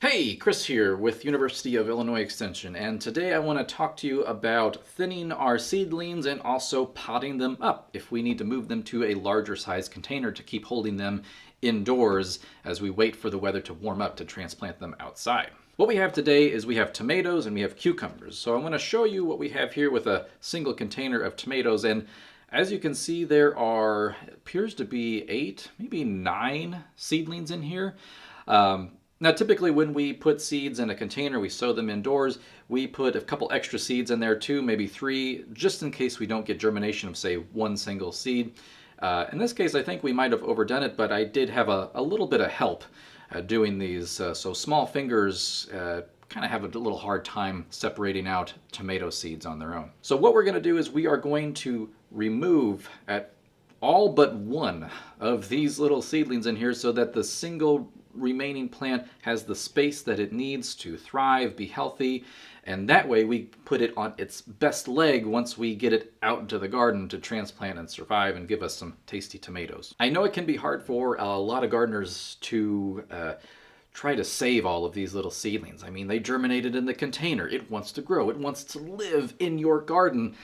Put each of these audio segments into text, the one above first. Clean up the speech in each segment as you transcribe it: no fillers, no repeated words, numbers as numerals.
Hey, Chris here with University of Illinois Extension, and today I want to talk to you about thinning our seedlings and also potting them up if we need to move them to a larger size container to keep holding them indoors as we wait for the weather to warm up to transplant them outside. What we have today is we have tomatoes and we have cucumbers. So I'm going to show you what we have here with a single container of tomatoes, and as you can see there appears to be 8, maybe 9 seedlings in here. Now, typically when we put seeds in a container, we sow them indoors. We put a couple extra seeds in there too, maybe 3, just in case we don't get germination of, say, 1 single seed. In this case, I think we might have overdone it, but I did have a little bit of help doing these. So small fingers kind of have a little hard time separating out tomato seeds on their own. So what we're going to do is we are going to remove at all but one of these little seedlings in here so that the single remaining plant has the space that it needs to thrive, be healthy, and that way we put it on its best leg once we get it out into the garden to transplant and survive and give us some tasty tomatoes. I know it can be hard for a lot of gardeners to try to save all of these little seedlings. I mean, they germinated in the container. It wants to grow. It wants to live in your garden.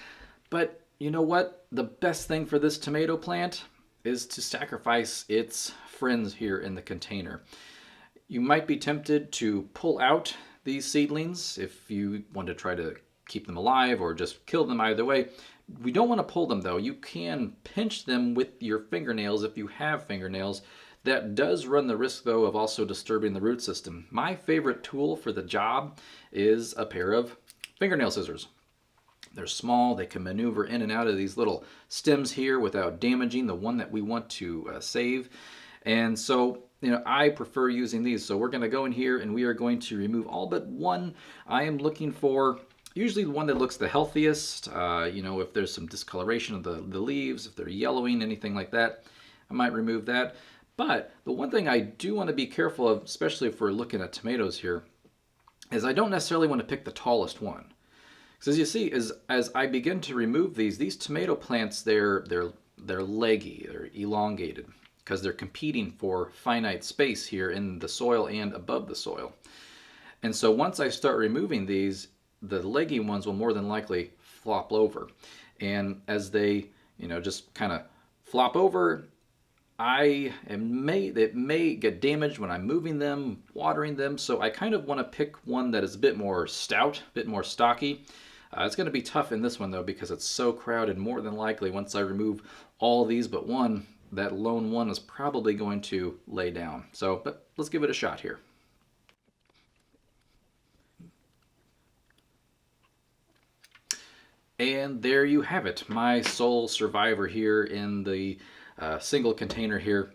But you know what? The best thing for this tomato plant is to sacrifice its friends here in the container. You might be tempted to pull out these seedlings if you want to try to keep them alive or just kill them. Either way, we don't want to pull them though. You can pinch them with your fingernails if you have fingernails. That does run the risk though of also disturbing the root system. My favorite tool for the job is a pair of fingernail scissors. They're small, they can maneuver in and out of these little stems here without damaging the one that we want to save. And so, I prefer using these. So we're going to go in here and we are going to remove all but one. I am looking for usually the one that looks the healthiest. If there's some discoloration of the leaves, if they're yellowing, anything like that, I might remove that. But the one thing I do want to be careful of, especially if we're looking at tomatoes here, is I don't necessarily want to pick the tallest one. Because as you see, as I begin to remove these tomato plants, they're leggy, they're elongated, because they're competing for finite space here in the soil and above the soil. And so once I start removing these, the leggy ones will more than likely flop over. And as they, just kind of flop over, it may get damaged when I'm moving them, watering them. So I kind of want to pick one that is a bit more stout, a bit more stocky. It's going to be tough in this one though because it's so crowded. More than likely, once I remove all these but one, that lone one is probably going to lay down. But let's give it a shot here. And there you have it, my sole survivor here in the single container here.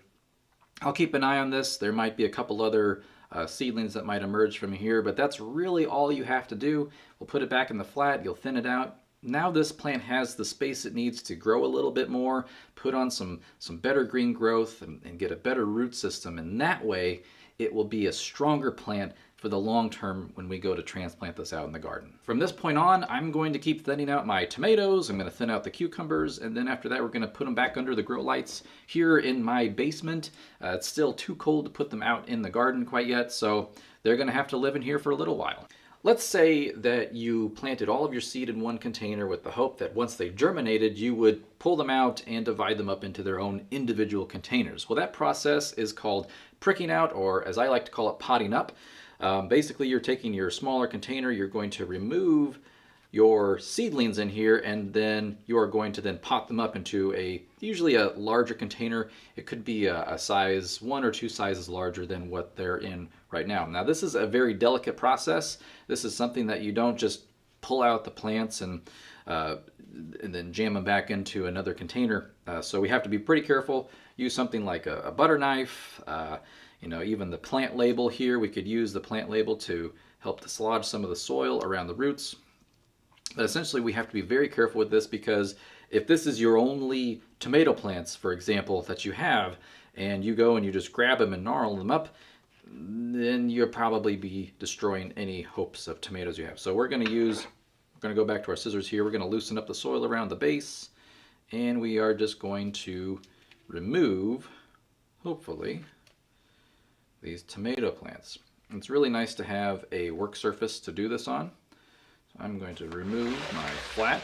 I'll keep an eye on this. There might be a couple other seedlings that might emerge from here, but that's really all you have to do. We'll put it back in the flat, you'll thin it out. Now this plant has the space it needs to grow a little bit more, put on some better green growth and get a better root system, and that way it will be a stronger plant for the long term when we go to transplant this out in the garden. From this point on, I'm going to keep thinning out my tomatoes, I'm going to thin out the cucumbers, and then after that we're going to put them back under the grow lights here in my basement. It's still too cold to put them out in the garden quite yet, so they're going to have to live in here for a little while. Let's say that you planted all of your seed in one container with the hope that once they germinated, you would pull them out and divide them up into their own individual containers. Well, that process is called pricking out, or as I like to call it, potting up. Basically, you're taking your smaller container, you're going to remove your seedlings in here, and then you are going to then pot them up into usually a larger container. It could be a size 1 or 2 sizes larger than what they're in right now. Now, this is a very delicate process. This is something that you don't just pull out the plants and then jam them back into another container. So we have to be pretty careful. Use something like a butter knife. Even the plant label here, we could use the plant label to help dislodge some of the soil around the roots. But essentially we have to be very careful with this, because if this is your only tomato plants, for example, that you have, and you go and you just grab them and gnarl them up, then you'll probably be destroying any hopes of tomatoes you have. So we're going to go back to our scissors here. We're going to loosen up the soil around the base, and we are just going to remove, hopefully, these tomato plants. It's really nice to have a work surface to do this on. So I'm going to remove my flat,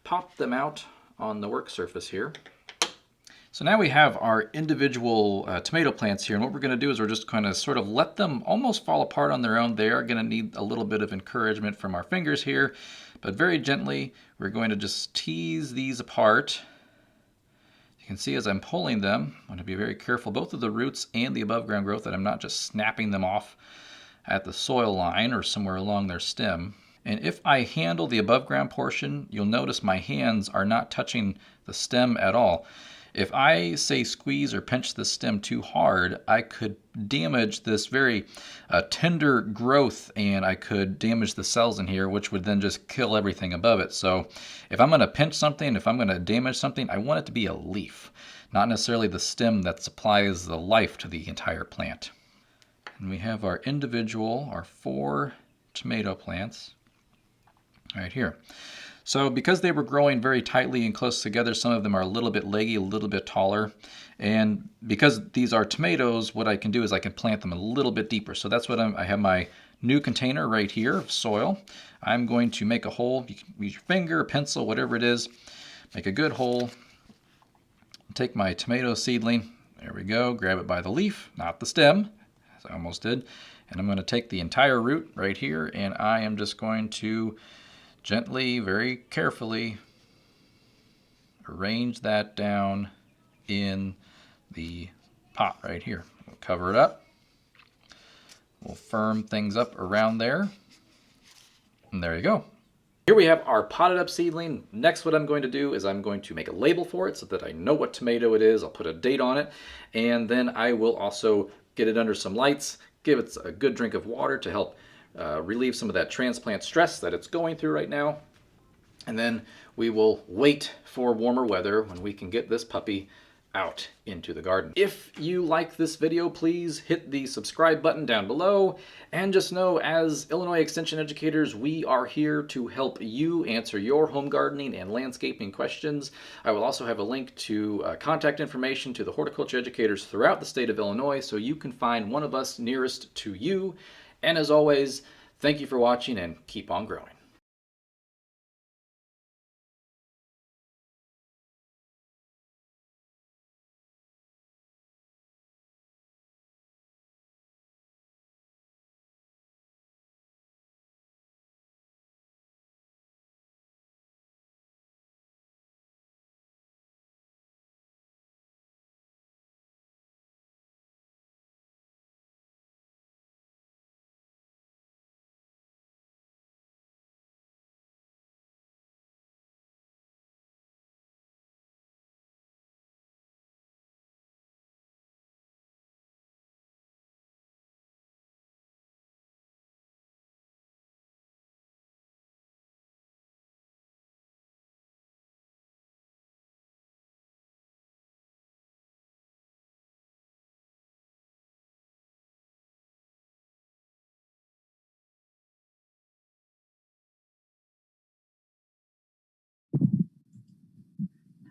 pop them out on the work surface here. So now we have our individual tomato plants here, and what we're going to do is we're just going to sort of let them almost fall apart on their own. They are going to need a little bit of encouragement from our fingers here, but very gently we're going to just tease these apart. You can see as I'm pulling them, I'm going to be very careful, both of the roots and the above ground growth, that I'm not just snapping them off at the soil line or somewhere along their stem. And if I handle the above ground portion, you'll notice my hands are not touching the stem at all. If I say squeeze or pinch the stem too hard, I could damage this very tender growth, and I could damage the cells in here, which would then just kill everything above it. So if I'm going to pinch something, if I'm going to damage something, I want it to be a leaf, not necessarily the stem that supplies the life to the entire plant. And we have our individual, our 4 tomato plants right here. So because they were growing very tightly and close together, some of them are a little bit leggy, a little bit taller. And because these are tomatoes, what I can do is I can plant them a little bit deeper. So that's what I have my new container right here of soil. I'm going to make a hole. You can use your finger, pencil, whatever it is. Make a good hole. Take my tomato seedling. There we go. Grab it by the leaf, not the stem, as I almost did. And I'm going to take the entire root right here, and I am just going to gently, very carefully arrange that down in the pot right here. We'll cover it up. We'll firm things up around there. And there you go. Here we have our potted up seedling. Next, what I'm going to do is I'm going to make a label for it so that I know what tomato it is. I'll put a date on it. And then I will also get it under some lights, give it a good drink of water to help relieve some of that transplant stress that it's going through right now. And then we will wait for warmer weather when we can get this puppy out into the garden. If you like this video, please hit the subscribe button down below. And just know, as Illinois Extension educators, we are here to help you answer your home gardening and landscaping questions. I will also have a link to contact information to the horticulture educators throughout the state of Illinois, so you can find one of us nearest to you. And as always, thank you for watching, and keep on growing.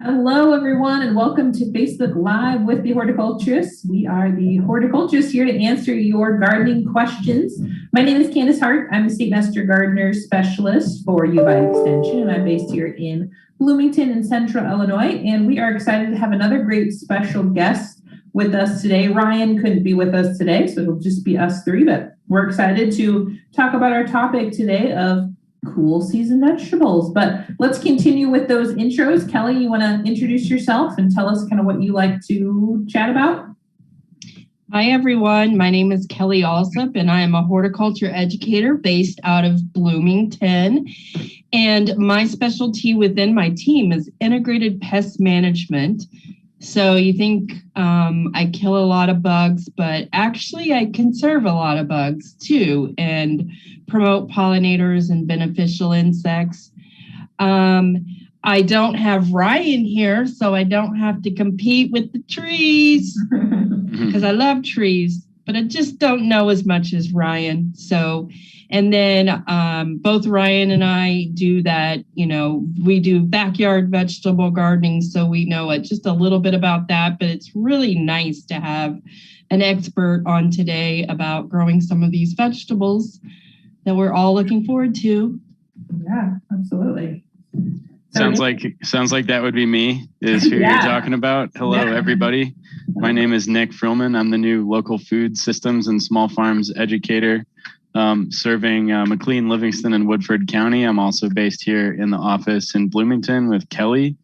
Hello, everyone, and welcome to Facebook Live with the Horticulturist. We are the Horticulturists here to answer your gardening questions. My name is Candice Hart. I'm a State Master Gardener Specialist for U of I Extension, and I'm based here in Bloomington in Central Illinois. And we are excited to have another great special guest with us today. Ryan couldn't be with us today, so it'll just be us three, but we're excited to talk about our topic today of cool season vegetables. But let's continue with those intros. Kelly, you want to introduce yourself and tell us kind of what you like to chat about? Hi, everyone. My name is Kelly Alsop, and I am a horticulture educator based out of Bloomington. And my specialty within my team is integrated pest management. So you think I kill a lot of bugs, but actually I conserve a lot of bugs too and promote pollinators and beneficial insects. I don't have Ryan here, so I don't have to compete with the trees because I love trees, but I just don't know as much as Ryan. So, and then both Ryan and I do that, we do backyard vegetable gardening, so we know just a little bit about that, but it's really nice to have an expert on today about growing some of these vegetables that we're all looking forward to. Yeah, absolutely. Sounds like that would be me, is who you're talking about. Hello, everybody. My name is Nick Frillman. I'm the new local food systems and small farms educator, serving McLean, Livingston, and Woodford County. I'm also based here in the office in Bloomington with Kelly.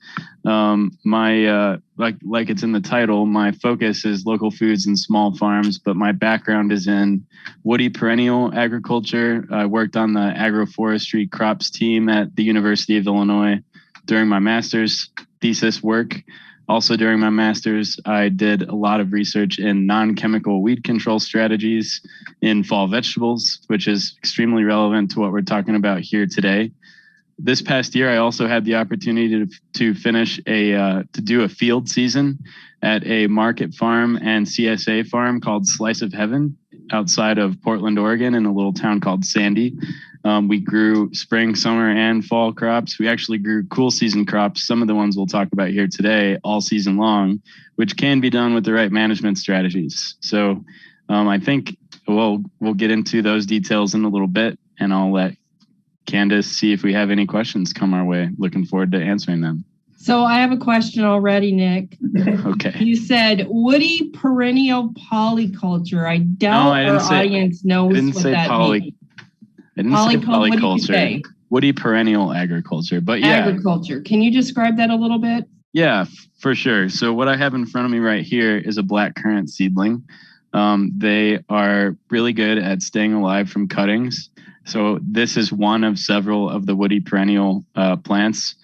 Like it's in the title, my focus is local foods and small farms, but my background is in woody perennial agriculture. I worked on the agroforestry crops team at the University of Illinois during my master's thesis work. Also during my master's, I did a lot of research in non-chemical weed control strategies in fall vegetables, which is extremely relevant to what we're talking about here today. This past year, I also had the opportunity to do a field season at a market farm and CSA farm called Slice of Heaven outside of Portland, Oregon, in a little town called Sandy. We grew spring, summer, and fall crops. We actually grew cool season crops, some of the ones we'll talk about here today, all season long, which can be done with the right management strategies. So I think we'll get into those details in a little bit, and I'll let Candice see if we have any questions come our way. Looking forward to answering them. So I have a question already, Nick. Okay. You said woody perennial polyculture. I doubt our audience knows what that means. I didn't say polyculture. Woody perennial agriculture, but yeah. Agriculture. Can you describe that a little bit? Yeah, for sure. So what I have in front of me right here is a blackcurrant seedling. They are really good at staying alive from cuttings. So this is one of several of the woody perennial plants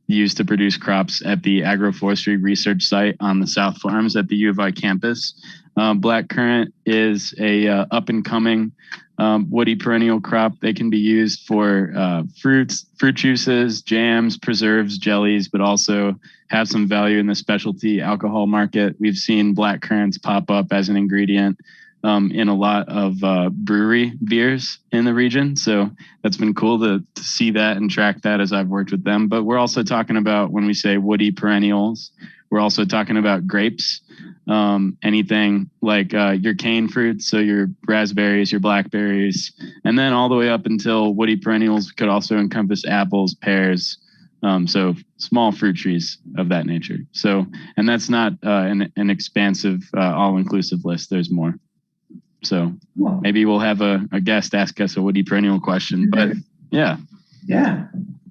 used to produce crops at the agroforestry research site on the South Farms at the U of I campus. Blackcurrant is a up and coming woody perennial crop. They can be used for fruit juices, jams, preserves, jellies, but also have some value in the specialty alcohol market. We've seen blackcurrants pop up as an ingredient in a lot of brewery beers in the region. So that's been cool to see that and track that as I've worked with them. But we're also talking about, when we say woody perennials, we're also talking about grapes, anything like your cane fruits, so your raspberries, your blackberries, and then all the way up until woody perennials could also encompass apples, pears, so small fruit trees of that nature. So, and that's not an expansive, all-inclusive list. There's more. So maybe we'll have a guest ask us a woody perennial question, but yeah. Yeah.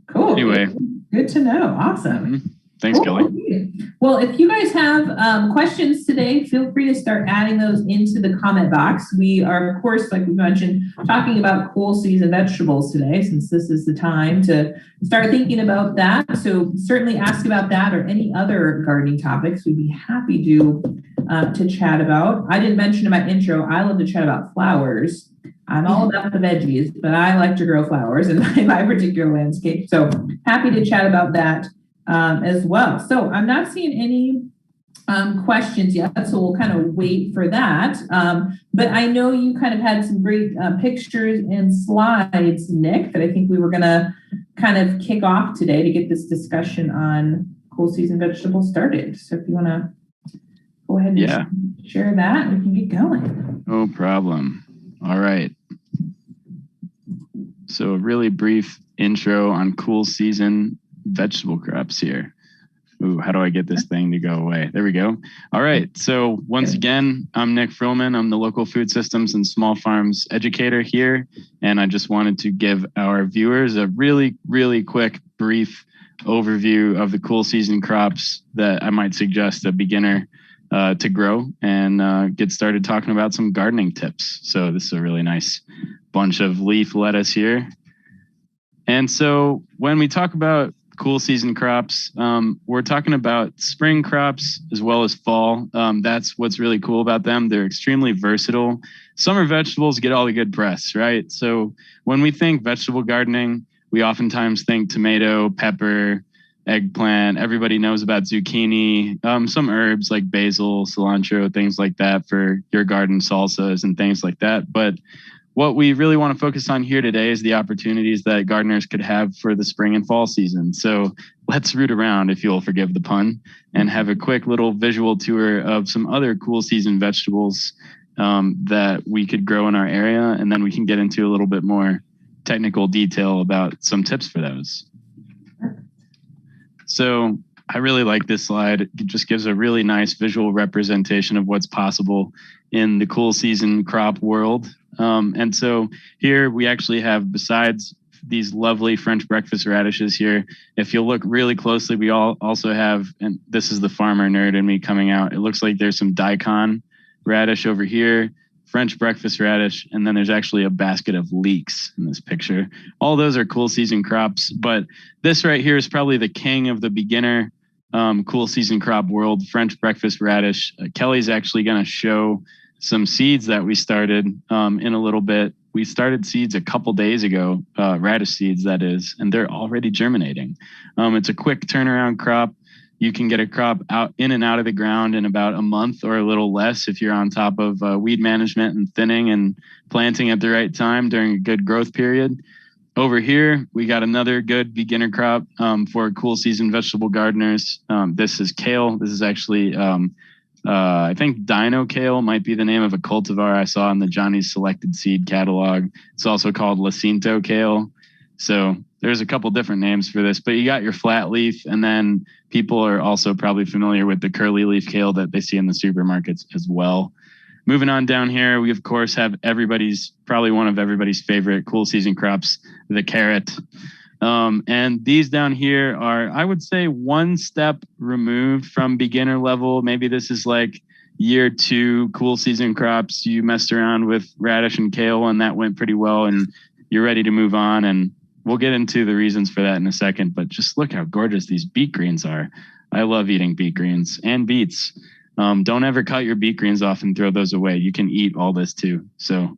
Cool. Anyway. Good to know. Awesome. Mm-hmm. Thanks, cool. Kelly. Well, if you guys have questions today, feel free to start adding those into the comment box. We are, of course, like we mentioned, talking about cool season vegetables today, since this is the time to start thinking about that. So certainly ask about that or any other gardening topics. We'd be happy to chat about. I didn't mention in my intro, I love to chat about flowers. I'm all about the veggies, but I like to grow flowers in my particular landscape. So happy to chat about that as well. So I'm not seeing any questions yet, so we'll kind of wait for that. But I know you kind of had some great pictures and slides, Nick, that I think we were going to kind of kick off today to get this discussion on cool season vegetables started. So if you want to go ahead and share that, we can get going. No problem. All right. So a really brief intro on cool season vegetable crops here. Ooh, how do I get this thing to go away? There we go. All right. So once again, I'm Nick Frillman. I'm the local food systems and small farms educator here. And I just wanted to give our viewers a really, really quick, brief overview of the cool season crops that I might suggest a beginner to grow and get started talking about some gardening tips. So this is a really nice bunch of leaf lettuce here. And so when we talk about cool season crops, we're talking about spring crops as well as fall. That's what's really cool about them. They're extremely versatile. Summer vegetables get all the good press, right? So when we think vegetable gardening, we oftentimes think tomato, pepper, eggplant. Everybody knows about zucchini, some herbs like basil, cilantro, things like that for your garden salsas and things like that. But what we really want to focus on here today is the opportunities that gardeners could have for the spring and fall season. So let's root around, if you'll forgive the pun, and have a quick little visual tour of some other cool season vegetables that we could grow in our area. And then we can get into a little bit more technical detail about some tips for those. So I really like this slide. It just gives a really nice visual representation of what's possible in the cool season crop world. And so here we actually have, besides these lovely French breakfast radishes here, if you'll look really closely, we also have, and this is the farmer nerd in me coming out, it looks like there's some daikon radish over here, French breakfast radish, and then there's actually a basket of leeks in this picture. All those are cool season crops, but this right here is probably the king of the beginner cool season crop world, French breakfast radish. Kelly's actually going to show some seeds that we started in a little bit. We started seeds a couple days ago, radish seeds that is, and they're already germinating. It's a quick turnaround crop. You can get a crop out in and out of the ground in about a month or a little less if you're on top of weed management and thinning and planting at the right time during a good growth period. Over here, we got another good beginner crop for cool season vegetable gardeners. This is kale. This is actually I think Dino Kale might be the name of a cultivar I saw in the Johnny's Selected Seed catalog. It's also called Lacinto Kale. So there's a couple different names for this, but you got your flat leaf, and then people are also probably familiar with the curly leaf kale that they see in the supermarkets as well. Moving on down here, we of course have probably one of everybody's favorite cool season crops, the carrot. And these down here are, I would say, one step removed from beginner level. Maybe this is like year 2 cool season crops. You messed around with radish and kale and that went pretty well and you're ready to move on. And we'll get into the reasons for that in a second, but just look how gorgeous these beet greens are. I love eating beet greens and beets. Don't ever cut your beet greens off and throw those away. You can eat all this too. So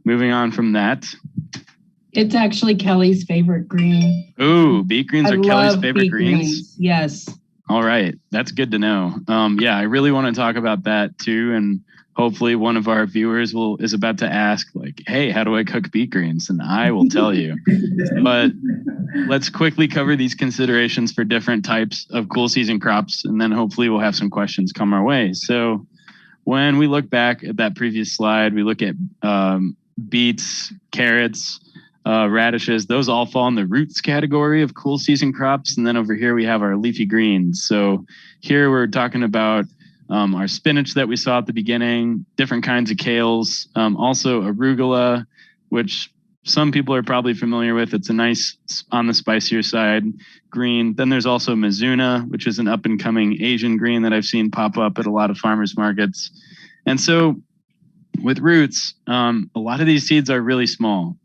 moving on from that. It's actually Kelly's favorite green. Ooh, beet greens are Kelly's favorite greens? Yes. All right. That's good to know. Yeah, I really want to talk about that too. And hopefully one of our viewers is about to ask, like, hey, how do I cook beet greens? And I will tell you. But let's quickly cover these considerations for different types of cool season crops. And then hopefully we'll have some questions come our way. So when we look back at that previous slide, we look at beets, carrots, radishes. Those all fall in the roots category of cool season crops. And then over here we have our leafy greens. So here we're talking about our spinach that we saw at the beginning, different kinds of kales, also arugula, which some people are probably familiar with. It's a nice, on the spicier side, green. Then there's also Mizuna, which is an up and coming Asian green that I've seen pop up at a lot of farmers markets. And so with roots, a lot of these seeds are really small.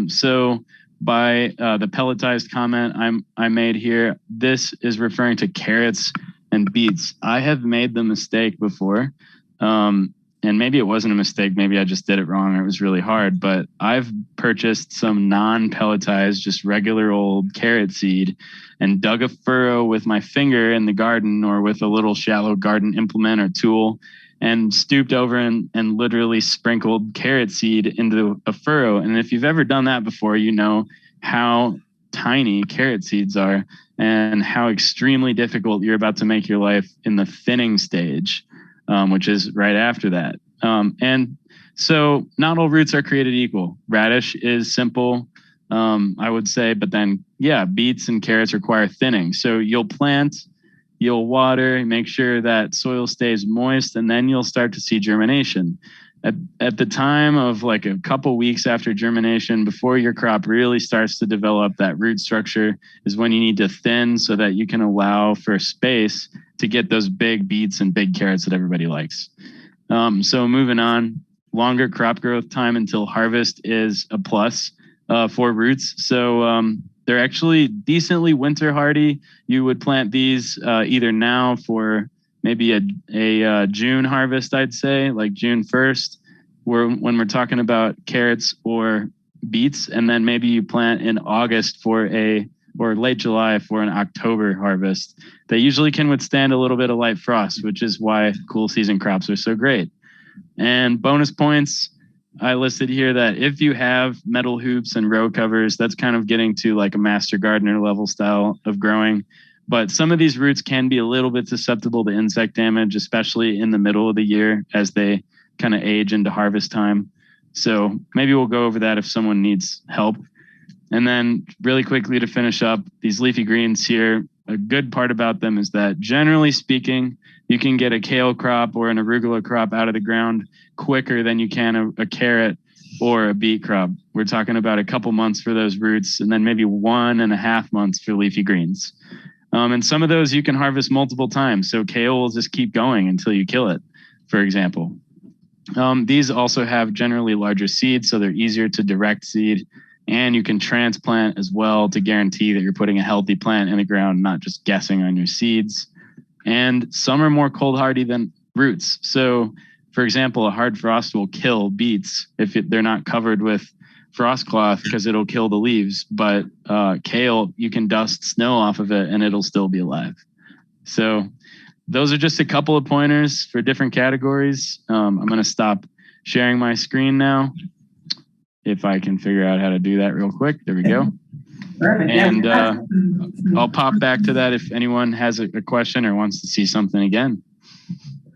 So by the pelletized comment I made here, this is referring to carrots and beets. I have made the mistake before, and maybe it wasn't a mistake. Maybe I just did it wrong. It was really hard, but I've purchased some non-pelletized, just regular old carrot seed and dug a furrow with my finger in the garden or with a little shallow garden implement or tool and stooped over and literally sprinkled carrot seed into a furrow. And if you've ever done that before, you know how tiny carrot seeds are and how extremely difficult you're about to make your life in the thinning stage, which is right after that. And so not all roots are created equal. Radish is simple, I would say, but then, yeah, beets and carrots require thinning. So you'll plant, you'll water, make sure that soil stays moist, and then you'll start to see germination. At the time of like a couple weeks after germination, before your crop really starts to develop that root structure, is when you need to thin so that you can allow for space to get those big beets and big carrots that everybody likes. So moving on, longer crop growth time until harvest is a plus for roots. So they're actually decently winter hardy. You would plant these either now for maybe a June harvest, I'd say, like June 1st, when we're talking about carrots or beets, and then maybe you plant in August or late July for an October harvest. They usually can withstand a little bit of light frost, which is why cool season crops are so great. And bonus points, I listed here that if you have metal hoops and row covers, that's kind of getting to like a master gardener level style of growing. But some of these roots can be a little bit susceptible to insect damage, especially in the middle of the year as they kind of age into harvest time. So maybe we'll go over that if someone needs help. And then really quickly to finish up, these leafy greens here, a good part about them is that generally speaking, you can get a kale crop or an arugula crop out of the ground quicker than you can a carrot or a beet crop. We're talking about a couple months for those roots and then maybe 1.5 months for leafy greens. And some of those you can harvest multiple times. So kale will just keep going until you kill it, for example. These also have generally larger seeds, so they're easier to direct seed. And you can transplant as well to guarantee that you're putting a healthy plant in the ground, not just guessing on your seeds. And some are more cold hardy than roots. So, for example, a hard frost will kill beets if they're not covered with frost cloth because it'll kill the leaves. But kale, you can dust snow off of it and it'll still be alive. So those are just a couple of pointers for different categories. I'm going to stop sharing my screen now. If I can figure out how to do that real quick. There we go. Perfect. And I'll pop back to that if anyone has a question or wants to see something again.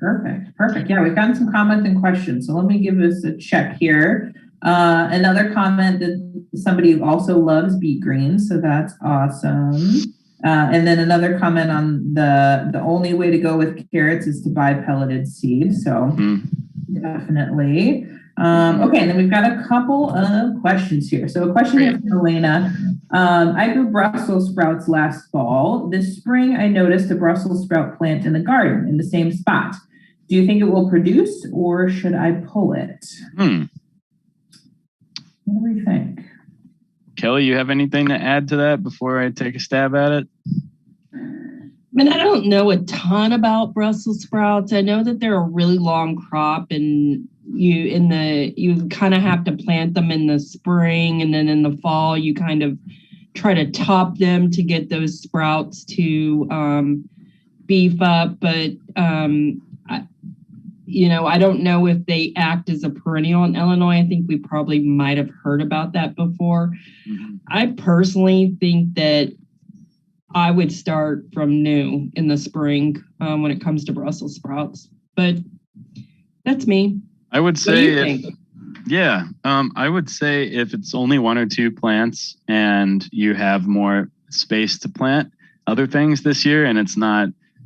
Perfect. Yeah, we've gotten some comments and questions. So let me give us a check here. Another comment that somebody also loves beet greens. So that's awesome. And then another comment on the only way to go with carrots is to buy pelleted seed. So definitely. Okay, and then we've got a couple of questions here. So a question here from Elena. I grew Brussels sprouts last fall. This spring, I noticed a Brussels sprout plant in the garden in the same spot. Do you think it will produce or should I pull it? What do we think? Kelly, you have anything to add to that before I take a stab at it? I mean, I don't know a ton about Brussels sprouts. I know that they're a really long crop and you kind of have to plant them in the spring, and then in the fall you kind of try to top them to get those sprouts to beef up. But I don't know if they act as a perennial in Illinois. I think we probably might have heard about that before. I personally think that I would start from new in the spring when it comes to Brussels sprouts, but that's me. I would say, I would say if it's only 1 or 2 plants and you have more space to plant other things this year and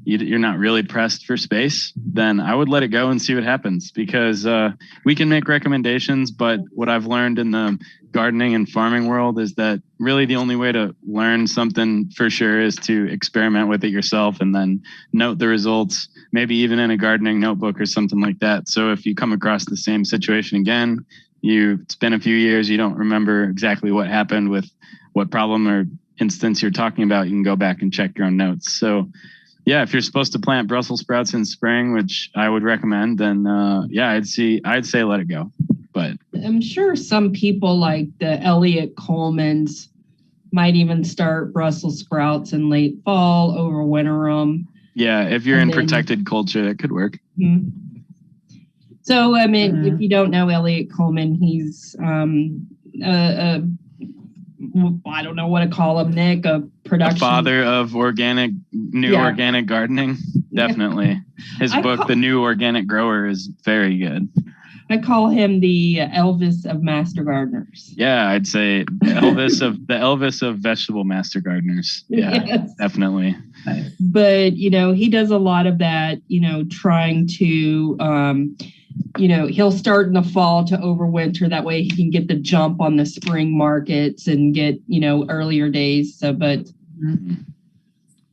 you're not really pressed for space, then I would let it go and see what happens, because we can make recommendations. But what I've learned in the gardening and farming world is that really the only way to learn something for sure is to experiment with it yourself and then note the results, maybe even in a gardening notebook or something like that. So if you come across the same situation again, it's been a few years, you don't remember exactly what happened with what problem or instance you're talking about, you can go back and check your own notes. So yeah, if you're supposed to plant Brussels sprouts in spring, which I would recommend, then I'd say let it go. But I'm sure some people like the Elliot Colemans might even start Brussels sprouts in late fall, overwinter them. Yeah, if you're in protected culture, that could work. Mm-hmm. So, I mean, if you don't know Elliot Coleman, he's I don't know what to call him, Nick, a production. The father of organic gardening. Definitely. His book, The New Organic Grower, is very good. I call him the Elvis of master gardeners. Yeah, I'd say the Elvis of vegetable master gardeners. Yeah, yes. Definitely. But, he does a lot of that, trying to, he'll start in the fall to overwinter. That way he can get the jump on the spring markets and get, earlier days. So, but.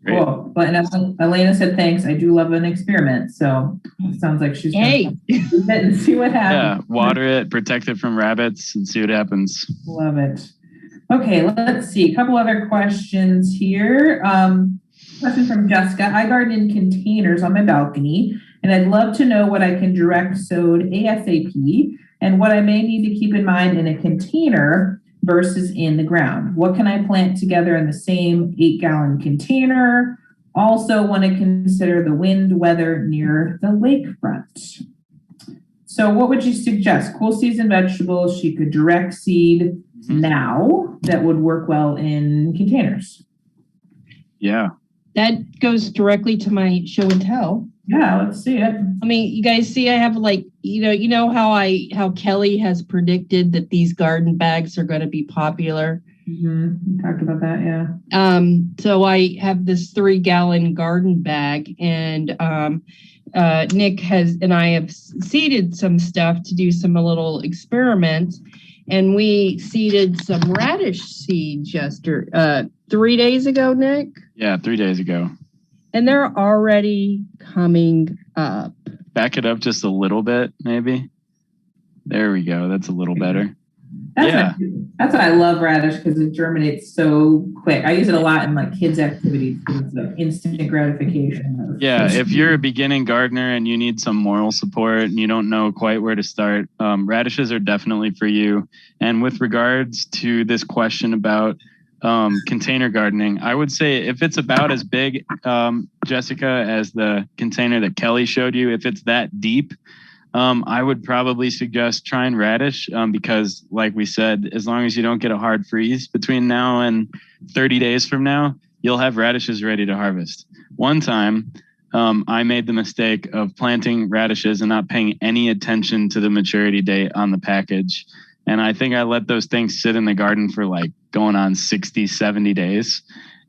Cool. But Elena said, thanks. I do love an experiment. So it sounds like she's going to and see what happens. Yeah, water it, protect it from rabbits and see what happens. Love it. Okay, let's see. A couple other questions here. Question from Jessica. I garden in containers on my balcony, and I'd love to know what I can direct sowed ASAP and what I may need to keep in mind in a container versus in the ground. What can I plant together in the same 8-gallon container? Also want to consider the wind weather near the lakefront. So what would you suggest? Cool season vegetables, she could direct seed now that would work well in containers. Yeah. That goes directly to my show and tell. Yeah, let's see it. I mean, you guys see, I have how Kelly has predicted that these garden bags are going to be popular. We talked about that, yeah. So I have this 3-gallon garden bag, and Nick and I have seeded some stuff to do some little experiments, and we seeded some radish seeds 3 days ago, Nick. Yeah, 3 days ago. And they're already coming up. Back it up just a little bit, maybe. There we go. That's a little better. That's what I love radish, because it germinates so quick. I use it a lot in like kids' activities. It's like instant gratification. Yeah, if you're a beginning gardener and you need some moral support and you don't know quite where to start, radishes are definitely for you. And with regards to this question about container gardening, I would say if it's about as big, Jessica, as the container that Kelly showed you, if it's that deep, I would probably suggest trying radish because, like we said, as long as you don't get a hard freeze between now and 30 days from now, you'll have radishes ready to harvest. One time, I made the mistake of planting radishes and not paying any attention to the maturity date on the package. And I think I let those things sit in the garden for like going on 60, 70 days.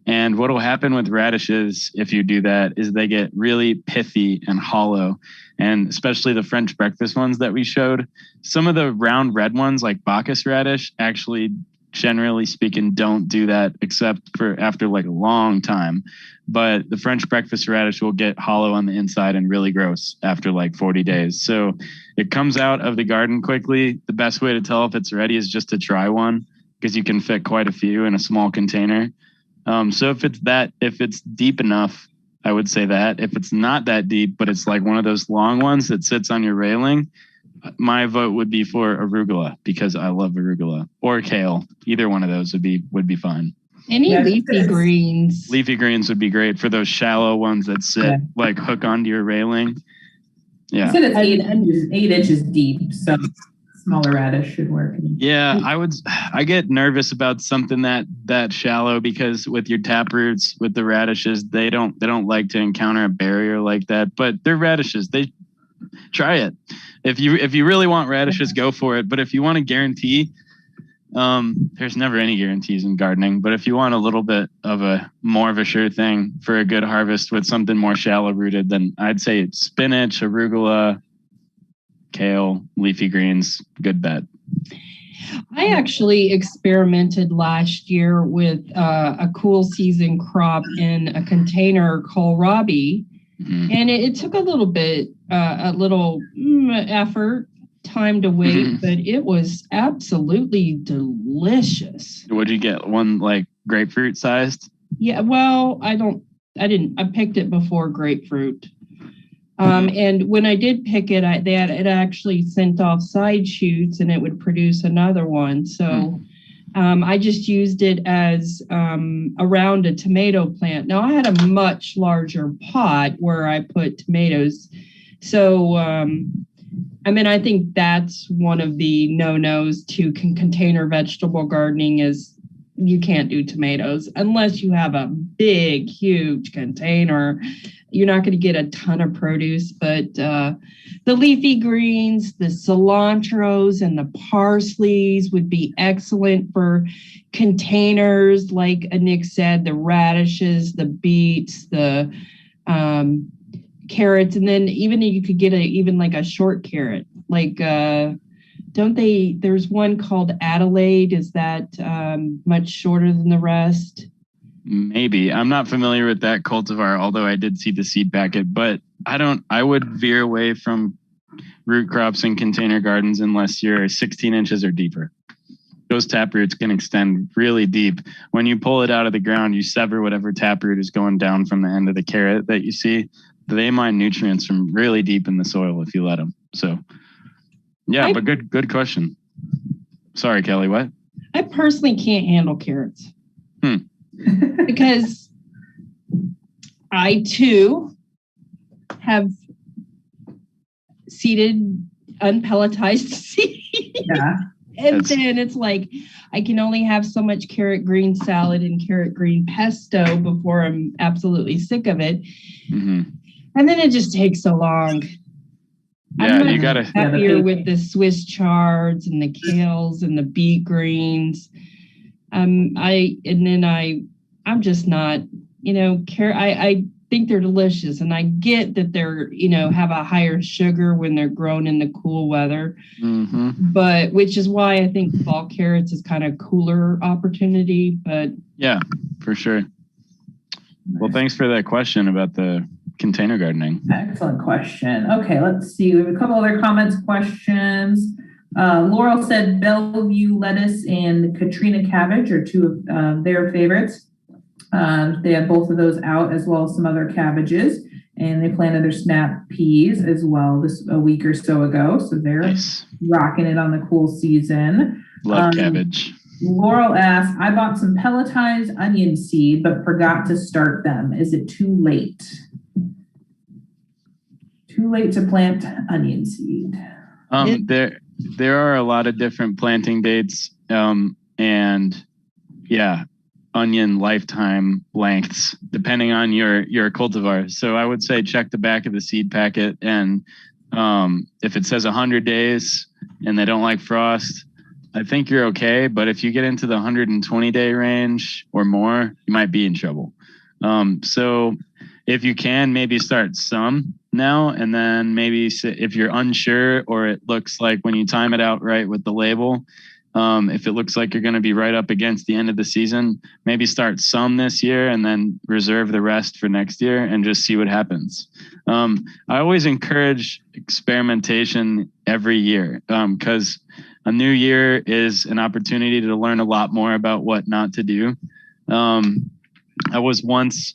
And what will happen with radishes if you do that is they get really pithy and hollow. And especially the French breakfast ones that we showed, some of the round red ones like Bacchus radish actually, generally speaking, don't do that except for after like a long time. But the French breakfast radish will get hollow on the inside and really gross after like 40 days. So it comes out of the garden quickly. The best way to tell if it's ready is just to try one because you can fit quite a few in a small container. So if it's deep enough, I would say that. If it's not that deep, but it's like one of those long ones that sits on your railing, my vote would be for arugula because I love arugula, or kale. Either one of those would be fine. Any leafy greens. Leafy greens would be great for those shallow ones that sit like hook onto your railing. Yeah. You said it's 8 inches deep, so smaller radish should work. Yeah, I get nervous about something that shallow because with your taproots, with the radishes, they don't like to encounter a barrier like that. But they're radishes. They try it. If you really want radishes, go for it. But if you want a guarantee, there's never any guarantees in gardening. But if you want a little bit of more of a sure thing for a good harvest with something more shallow rooted, then I'd say spinach, arugula, kale, leafy greens, good bet. I actually experimented last year with a cool season crop in a container kohlrabi, and it took a little effort, time to wait, but it was absolutely delicious. Would you get one like grapefruit sized? Yeah, well, I picked it before grapefruit. And when I did pick it, it actually sent off side shoots and it would produce another one. So I just used it as around a tomato plant. Now I had a much larger pot where I put tomatoes. So, I think that's one of the no-nos to container vegetable gardening is you can't do tomatoes unless you have a big, huge container. You're not going to get a ton of produce, but the leafy greens, the cilantros, and the parsleys would be excellent for containers. Like Nick said, the radishes, the beets, the carrots, and then even you could get even like a short carrot. Like, there's one called Adelaide. Is that much shorter than the rest? Maybe. I'm not familiar with that cultivar, although I did see the seed packet, but I would veer away from root crops and container gardens unless you're 16 inches or deeper. Those taproots can extend really deep. When you pull it out of the ground, you sever whatever taproot is going down from the end of the carrot that you see. They mine nutrients from really deep in the soil if you let them. So, yeah, but good question. Sorry, Kelly, what? I personally can't handle carrots. Because I too have seeded unpelletized seed. Yeah. And then it's like, I can only have so much carrot green salad and carrot green pesto before I'm absolutely sick of it. Mm-hmm. And then it just takes so long. Yeah, I'm you gotta happier with the Swiss chards and the kales and the beet greens. I'm just not, I think they're delicious, and I get that they're, have a higher sugar when they're grown in the cool weather. Mm-hmm. But which is why I think fall carrots is kind of cooler opportunity. But yeah, for sure. Well, thanks for that question about the container gardening. Excellent question. Okay, let's see. We have a couple other comments, questions. Laurel said Bellevue lettuce and Katrina cabbage are two of their favorites. They have both of those out, as well as some other cabbages, and they planted their snap peas as well a week or so ago. So they're rocking it on the cool season. Love cabbage. Laurel asked, I bought some pelletized onion seed, but forgot to start them. Is it too late? Too late to plant onion seed? There are a lot of different planting dates, and onion lifetime lengths depending on your cultivar. So I would say check the back of the seed packet, and if it says 100 days and they don't like frost, I think you're okay. But if you get into the 120-day range or more, you might be in trouble. So if you can, maybe start some now, and then maybe if you're unsure, or it looks like when you time it out right with the label, if it looks like you're going to be right up against the end of the season, maybe start some this year and then reserve the rest for next year and just see what happens. I always encourage experimentation every year, because a new year is an opportunity to learn a lot more about what not to do. I was once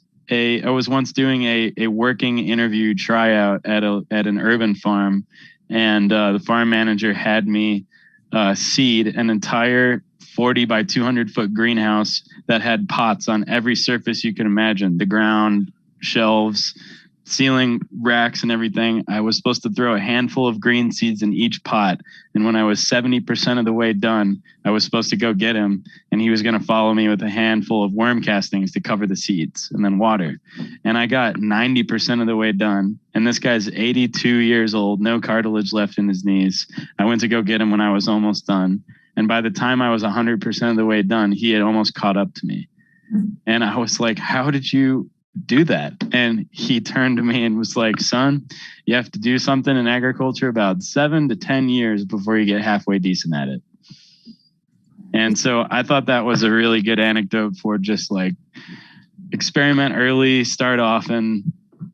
doing a working interview tryout at an urban farm, and the farm manager had me seed an entire 40 by 200 foot greenhouse that had pots on every surface you can imagine, the ground, shelves, ceiling racks, and everything. I was supposed to throw a handful of green seeds in each pot, and when I was 70% of the way done, I was supposed to go get him, and he was going to follow me with a handful of worm castings to cover the seeds and then water. And I got 90% of the way done, and this guy's 82 years old, no cartilage left in his knees. I went to go get him when I was almost done, and by the time I was 100% of the way done, he had almost caught up to me. And I was like, how did you do that? And he turned to me and was like, son, you have to do something in agriculture about 7 to 10 years before you get halfway decent at it. And so I thought that was a really good anecdote for just like experiment early, start often,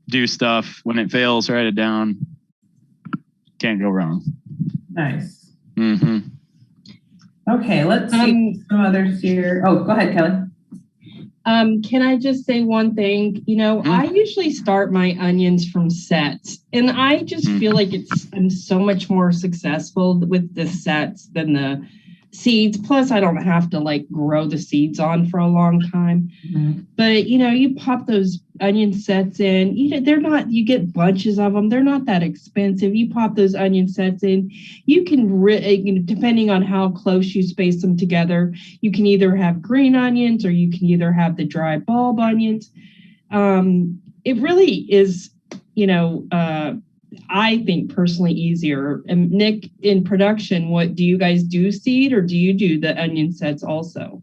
do stuff. When it fails, write it down. Can't go wrong. Nice. Mm-hmm. Okay, let's see some others here. Oh, go ahead, Kelly. Can I just say one thing? I usually start my onions from sets, and I just feel like I'm so much more successful with the sets than the seeds. Plus, I don't have to like grow the seeds on for a long time. Mm-hmm. But you pop those onion sets in. You get bunches of them. They're not that expensive. You pop those onion sets in. You can, depending on how close you space them together, you can either have green onions or you can either have the dry bulb onions. It really is, I think personally easier. And Nick, in production, what do you guys do, seed, or do you do the onion sets also?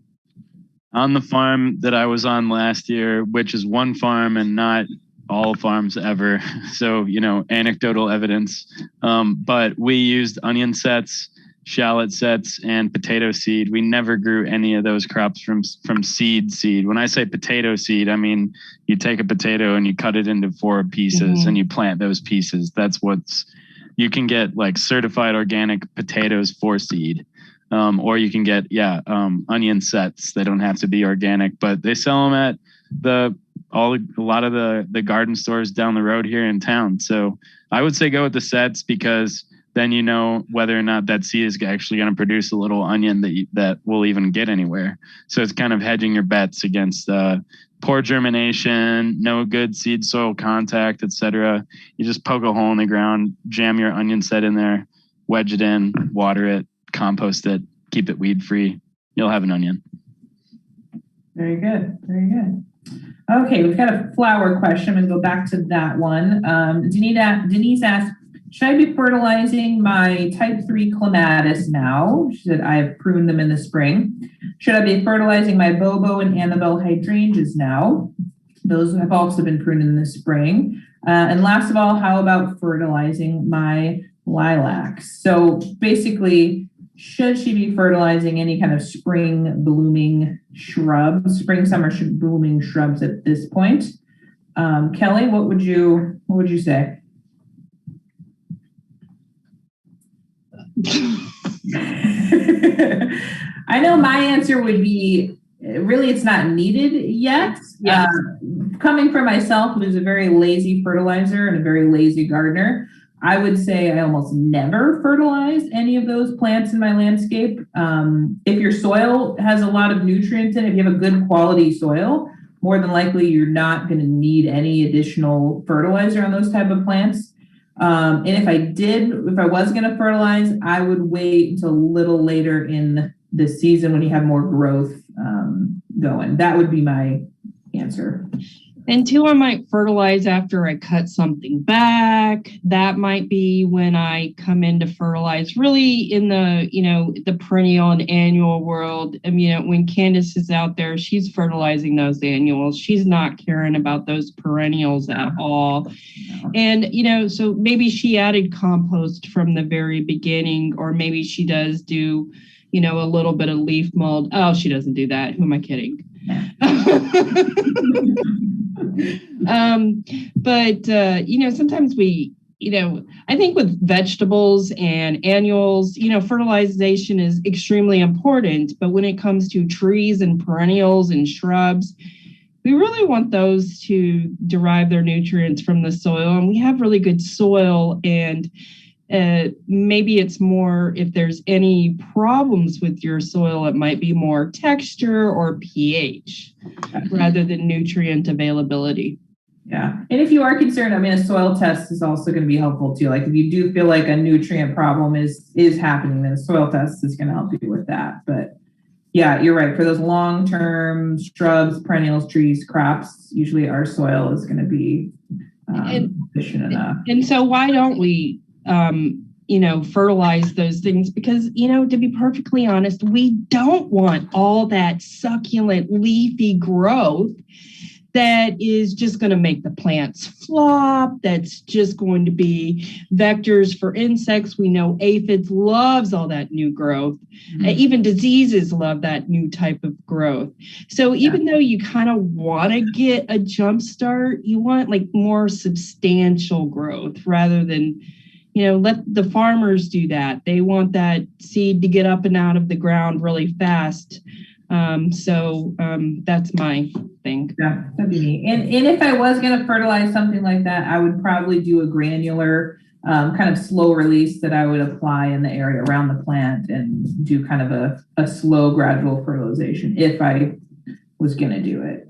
On the farm that I was on last year, which is one farm and not all farms ever, so anecdotal evidence, but we used onion sets, shallot sets, and potato seed. We never grew any of those crops from seed. When I say potato seed, I mean you take a potato and you cut it into 4 pieces and you plant those pieces. That's you can get like certified organic potatoes for seed. Or you can get onion sets. They don't have to be organic, but they sell them at a lot of the garden stores down the road here in town. So I would say go with the sets, because then you know whether or not that seed is actually going to produce a little onion that will even get anywhere. So it's kind of hedging your bets against poor germination, no good seed soil contact, etc. You just poke a hole in the ground, jam your onion set in there, wedge it in, water it, compost it, keep it weed free. You'll have an onion. Very good. Very good. Okay, we've got a flower question. I'm going to go back to that one. Denise asked, should I be fertilizing my type 3 clematis now? She said, I've pruned them in the spring. Should I be fertilizing my Bobo and Annabelle hydrangeas now? Those have also been pruned in the spring. And last of all, how about fertilizing my lilacs? So basically, should she be fertilizing any kind of spring blooming shrubs, spring, summer blooming shrubs at this point? Kelly, what would you say? I know my answer would be really it's not needed yet. Yes. Coming from myself, who's a very lazy fertilizer and a very lazy gardener, I would say I almost never fertilize any of those plants in my landscape. If your soil has a lot of nutrients in it, if you have a good quality soil, more than likely you're not going to need any additional fertilizer on those type of plants. And if I was going to fertilize, I would wait until a little later in the season when you have more growth going. That would be my answer. And two, I might fertilize after I cut something back. That might be when I come in to fertilize. Really in the, the perennial and annual world. I mean, when Candice is out there, she's fertilizing those annuals. She's not caring about those perennials at all. And, so maybe she added compost from the very beginning, or maybe she does do, a little bit of leaf mold. Oh, she doesn't do that. Who am I kidding? But sometimes we, I think with vegetables and annuals, fertilization is extremely important. But when it comes to trees and perennials and shrubs, we really want those to derive their nutrients from the soil. And we have really good soil, and maybe it's more, if there's any problems with your soil, it might be more texture or pH rather than nutrient availability. Yeah. And if you are concerned, a soil test is also going to be helpful too. Like if you do feel like a nutrient problem is happening, then a soil test is going to help you with that. But yeah, you're right. For those long-term shrubs, perennials, trees, crops, usually our soil is going to be efficient enough. And so why don't we fertilize those things? Because, to be perfectly honest, we don't want all that succulent leafy growth that is just going to make the plants flop. That's just going to be vectors for insects. We know aphids loves all that new growth. Mm-hmm. Even diseases love that new type of growth. So even though you kind of want to get a jump start, you want like more substantial growth rather than let the farmers do that. They want that seed to get up and out of the ground really fast. So that's my thing. Yeah, that'd be neat. And if I was going to fertilize something like that, I would probably do a granular kind of slow release that I would apply in the area around the plant and do kind of a slow gradual fertilization if I was going to do it.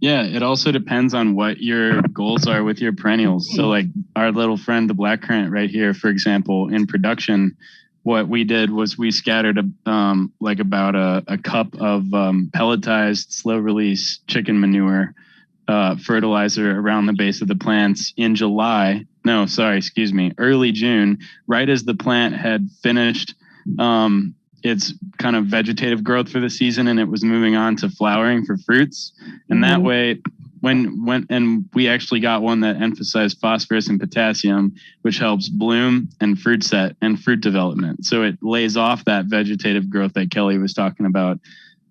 Yeah, it also depends on what your goals are with your perennials. So like our little friend, the blackcurrant right here, for example, in production, what we did was we scattered about a cup of pelletized slow release chicken manure fertilizer around the base of the plants in early June, right as the plant had finished its kind of vegetative growth for the season and it was moving on to flowering for fruits. And that way, when we actually got one that emphasized phosphorus and potassium, which helps bloom and fruit set and fruit development. So it lays off that vegetative growth that Kelly was talking about.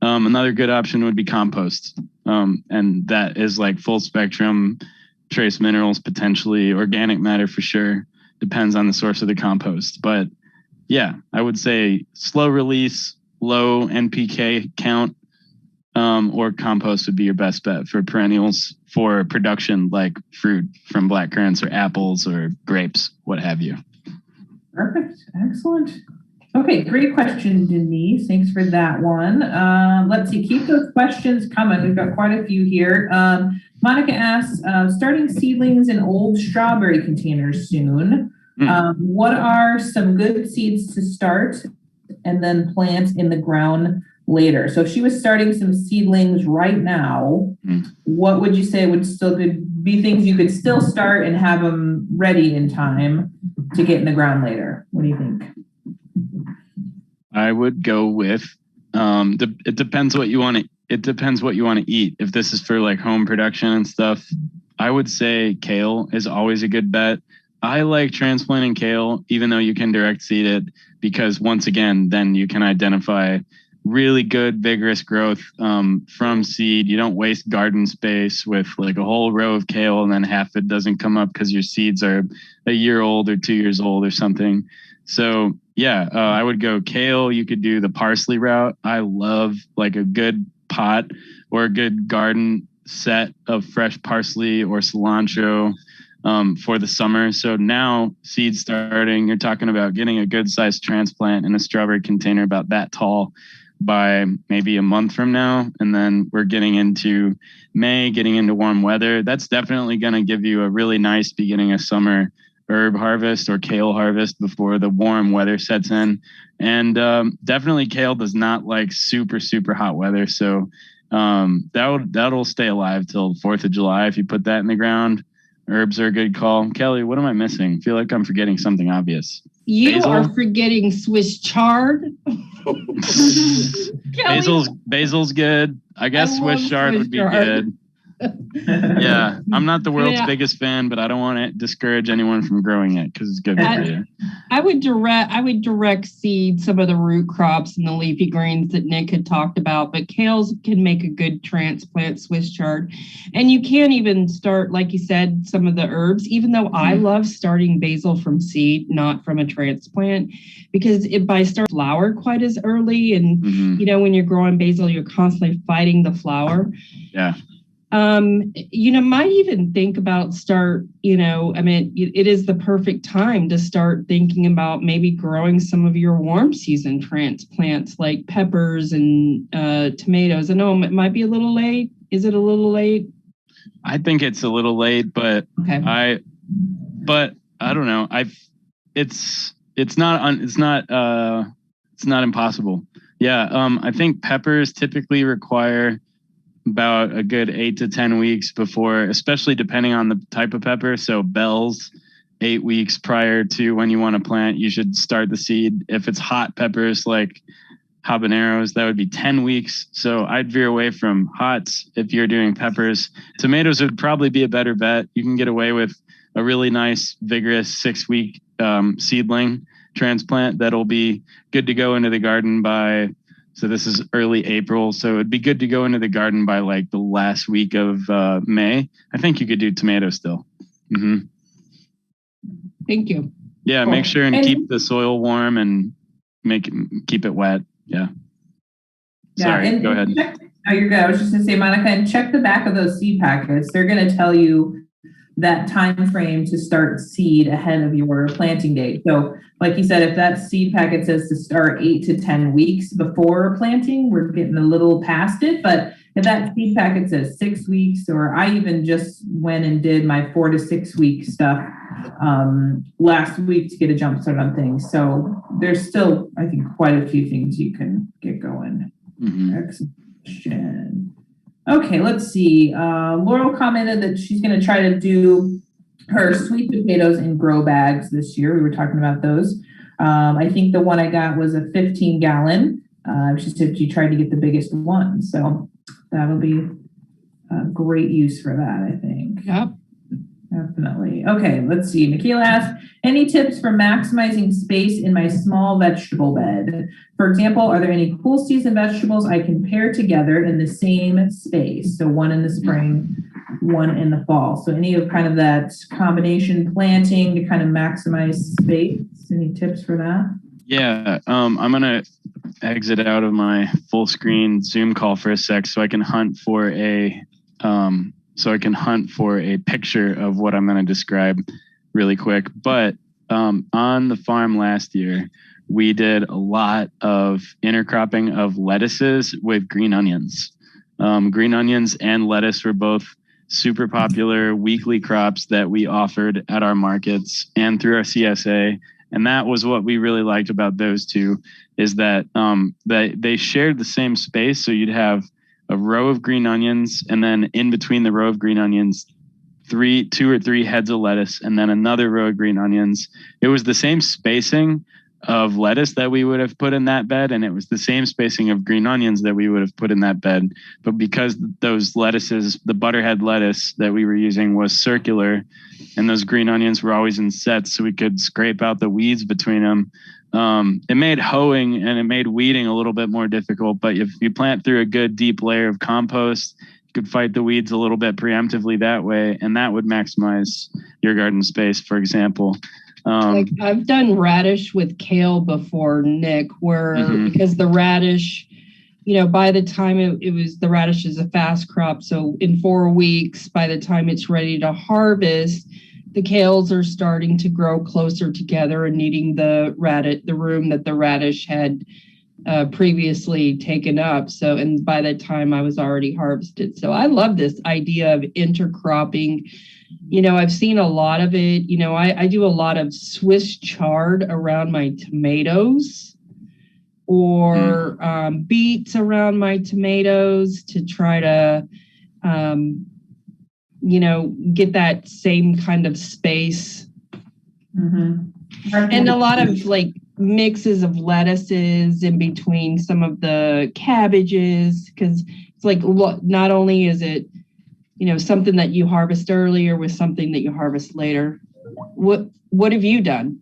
Another good option would be compost. And that is like full spectrum, trace minerals, potentially organic matter for sure. Depends on the source of the compost. But yeah, I would say slow release, low NPK count, or compost would be your best bet for perennials for production like fruit from blackcurrants or apples or grapes, what have you. Perfect. Excellent. Okay, great question, Denise. Thanks for that one. Let's see, keep those questions coming. We've got quite a few here. Monica asks, starting seedlings in old strawberry containers soon. What are some good seeds to start and then plant in the ground later? So if she was starting some seedlings right now, what would you say would still be things you could still start and have them ready in time to get in the ground later? What do you think? I would go with it depends what you want to. It depends what you want to eat. If this is for like home production and stuff, I would say kale is always a good bet. I like transplanting kale, even though you can direct seed it, because once again, then you can identify really good, vigorous growth from seed. You don't waste garden space with like a whole row of kale and then half it doesn't come up because your seeds are a year old or 2 years old or something. So yeah, I would go kale. You could do the parsley route. I love like a good pot or a good garden set of fresh parsley or cilantro for the summer. So now seed starting, you're talking about getting a good sized transplant in a strawberry container about that tall by maybe a month from now. And then we're getting into May, getting into warm weather. That's definitely going to give you a really nice beginning of summer herb harvest or kale harvest before the warm weather sets in. And definitely kale does not like super, super hot weather. So that'll stay alive till 4th of July if you put that in the ground. Herbs are a good call. Kelly, what am I missing? I feel like I'm forgetting something obvious. You Basil? are forgetting Swiss chard. Basil's good. I guess Swiss chard would be good. Yeah, I'm not the world's biggest fan, but I don't want to discourage anyone from growing it because it's good for you. I would direct seed some of the root crops and the leafy greens that Nick had talked about, but kales can make a good transplant, Swiss chard. And you can even start, like you said, some of the herbs, even though I love starting basil from seed, not from a transplant, because by start flower quite as early. And, you know, when you're growing basil, you're constantly fighting the flower. Yeah. Might even think about it is the perfect time to start thinking about maybe growing some of your warm season transplants like peppers and tomatoes. I know it might be a little late. Is it a little late? I think it's a little late, but okay. I don't know. It's not impossible. Yeah. I think peppers typically require about a good 8 to 10 weeks before, especially depending on the type of pepper. So bells, 8 weeks prior to when you want to plant, you should start the seed. If it's hot peppers like habaneros, that would be 10 weeks. So I'd veer away from hots if you're doing peppers. Tomatoes would probably be a better bet. You can get away with a really nice, vigorous 6-week seedling transplant that'll be good to go into the garden by, so this is early April. So it'd be good to go into the garden by like the last week of May. I think you could do tomatoes still. Mm-hmm. Thank you. Yeah, make sure and keep the soil warm and keep it wet. Yeah. Sorry, go ahead. You're good. I was just gonna say, Monica, and check the back of those seed packets. They're gonna tell you that time frame to start seed ahead of your planting date. So like you said, if that seed packet says to start 8 to 10 weeks before planting, we're getting a little past it. But if that seed packet says 6 weeks, or I even just went and did my 4 to 6 week stuff last week to get a jump start on things. So there's still, I think, quite a few things you can get going. Excellent question. Okay, let's see. Laurel commented that she's going to try to do her sweet potatoes in grow bags this year. We were talking about those. I think the one I got was a 15-gallon. She said she tried to get the biggest one. So that'll be a great use for that, I think. Yep. Definitely. Okay, let's see. Michaela asked, any tips for maximizing space in my small vegetable bed? For example, are there any cool season vegetables I can pair together in the same space? So one in the spring, one in the fall. So any of kind of that combination planting to kind of maximize space? Any tips for that? Yeah, I'm going to exit out of my full screen Zoom call for a sec so I can hunt for a picture of what I'm going to describe really quick. But on the farm last year, we did a lot of intercropping of lettuces with green onions. Green onions and lettuce were both super popular weekly crops that we offered at our markets and through our CSA. And that was what we really liked about those two, is that they shared the same space. So you'd have a row of green onions, and then in between the row of green onions, two or three heads of lettuce, and then another row of green onions. It was the same spacing of lettuce that we would have put in that bed, and it was the same spacing of green onions that we would have put in that bed. But because those lettuces, the butterhead lettuce that we were using was circular, and those green onions were always in sets, so we could scrape out the weeds between them. It made hoeing and it made weeding a little bit more difficult, but if you plant through a good deep layer of compost, you could fight the weeds a little bit preemptively that way, and that would maximize your garden space, for example. Like I've done radish with kale before, Nick, where because the radish, by the time the radish is a fast crop. So in 4 weeks, by the time it's ready to harvest, the kales are starting to grow closer together and needing the room that the radish had previously taken up. So, and by that time I was already harvested. So I love this idea of intercropping. I've seen a lot of it. I do a lot of Swiss chard around my tomatoes or beets around my tomatoes to try to, get that same kind of space. And a lot of like mixes of lettuces in between some of the cabbages, because it's like, not only is it, something that you harvest earlier with something that you harvest later. What have you done?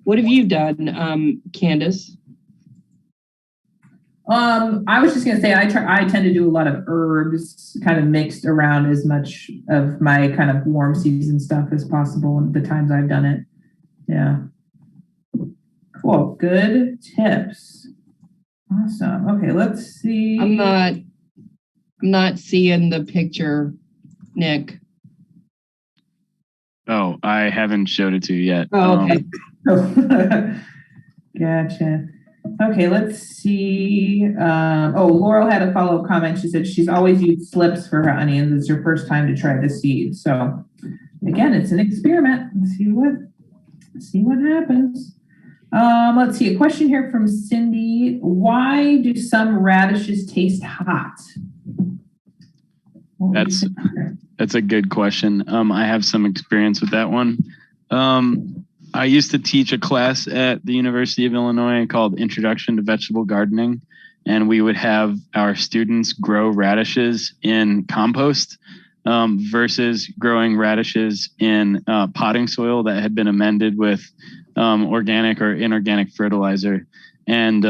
What have you done, Candice? I was just going to say, I tend to do a lot of herbs kind of mixed around as much of my kind of warm season stuff as possible the times I've done it. Yeah. Cool. Good tips. Awesome. Okay, let's see. I'm not seeing the picture, Nick. Oh, I haven't showed it to you yet. Oh, okay. Gotcha. Okay, let's see. Laurel had a follow-up comment. She said she's always used slips for her onions. It's her first time to try the seed. So again, it's an experiment. Let's see what happens. Let's see, a question here from Cindy. Why do some radishes taste hot? That's a good question. I have some experience with that one. I used to teach a class at the University of Illinois called Introduction to Vegetable Gardening, and we would have our students grow radishes in compost versus growing radishes in potting soil that had been amended with organic or inorganic fertilizer. And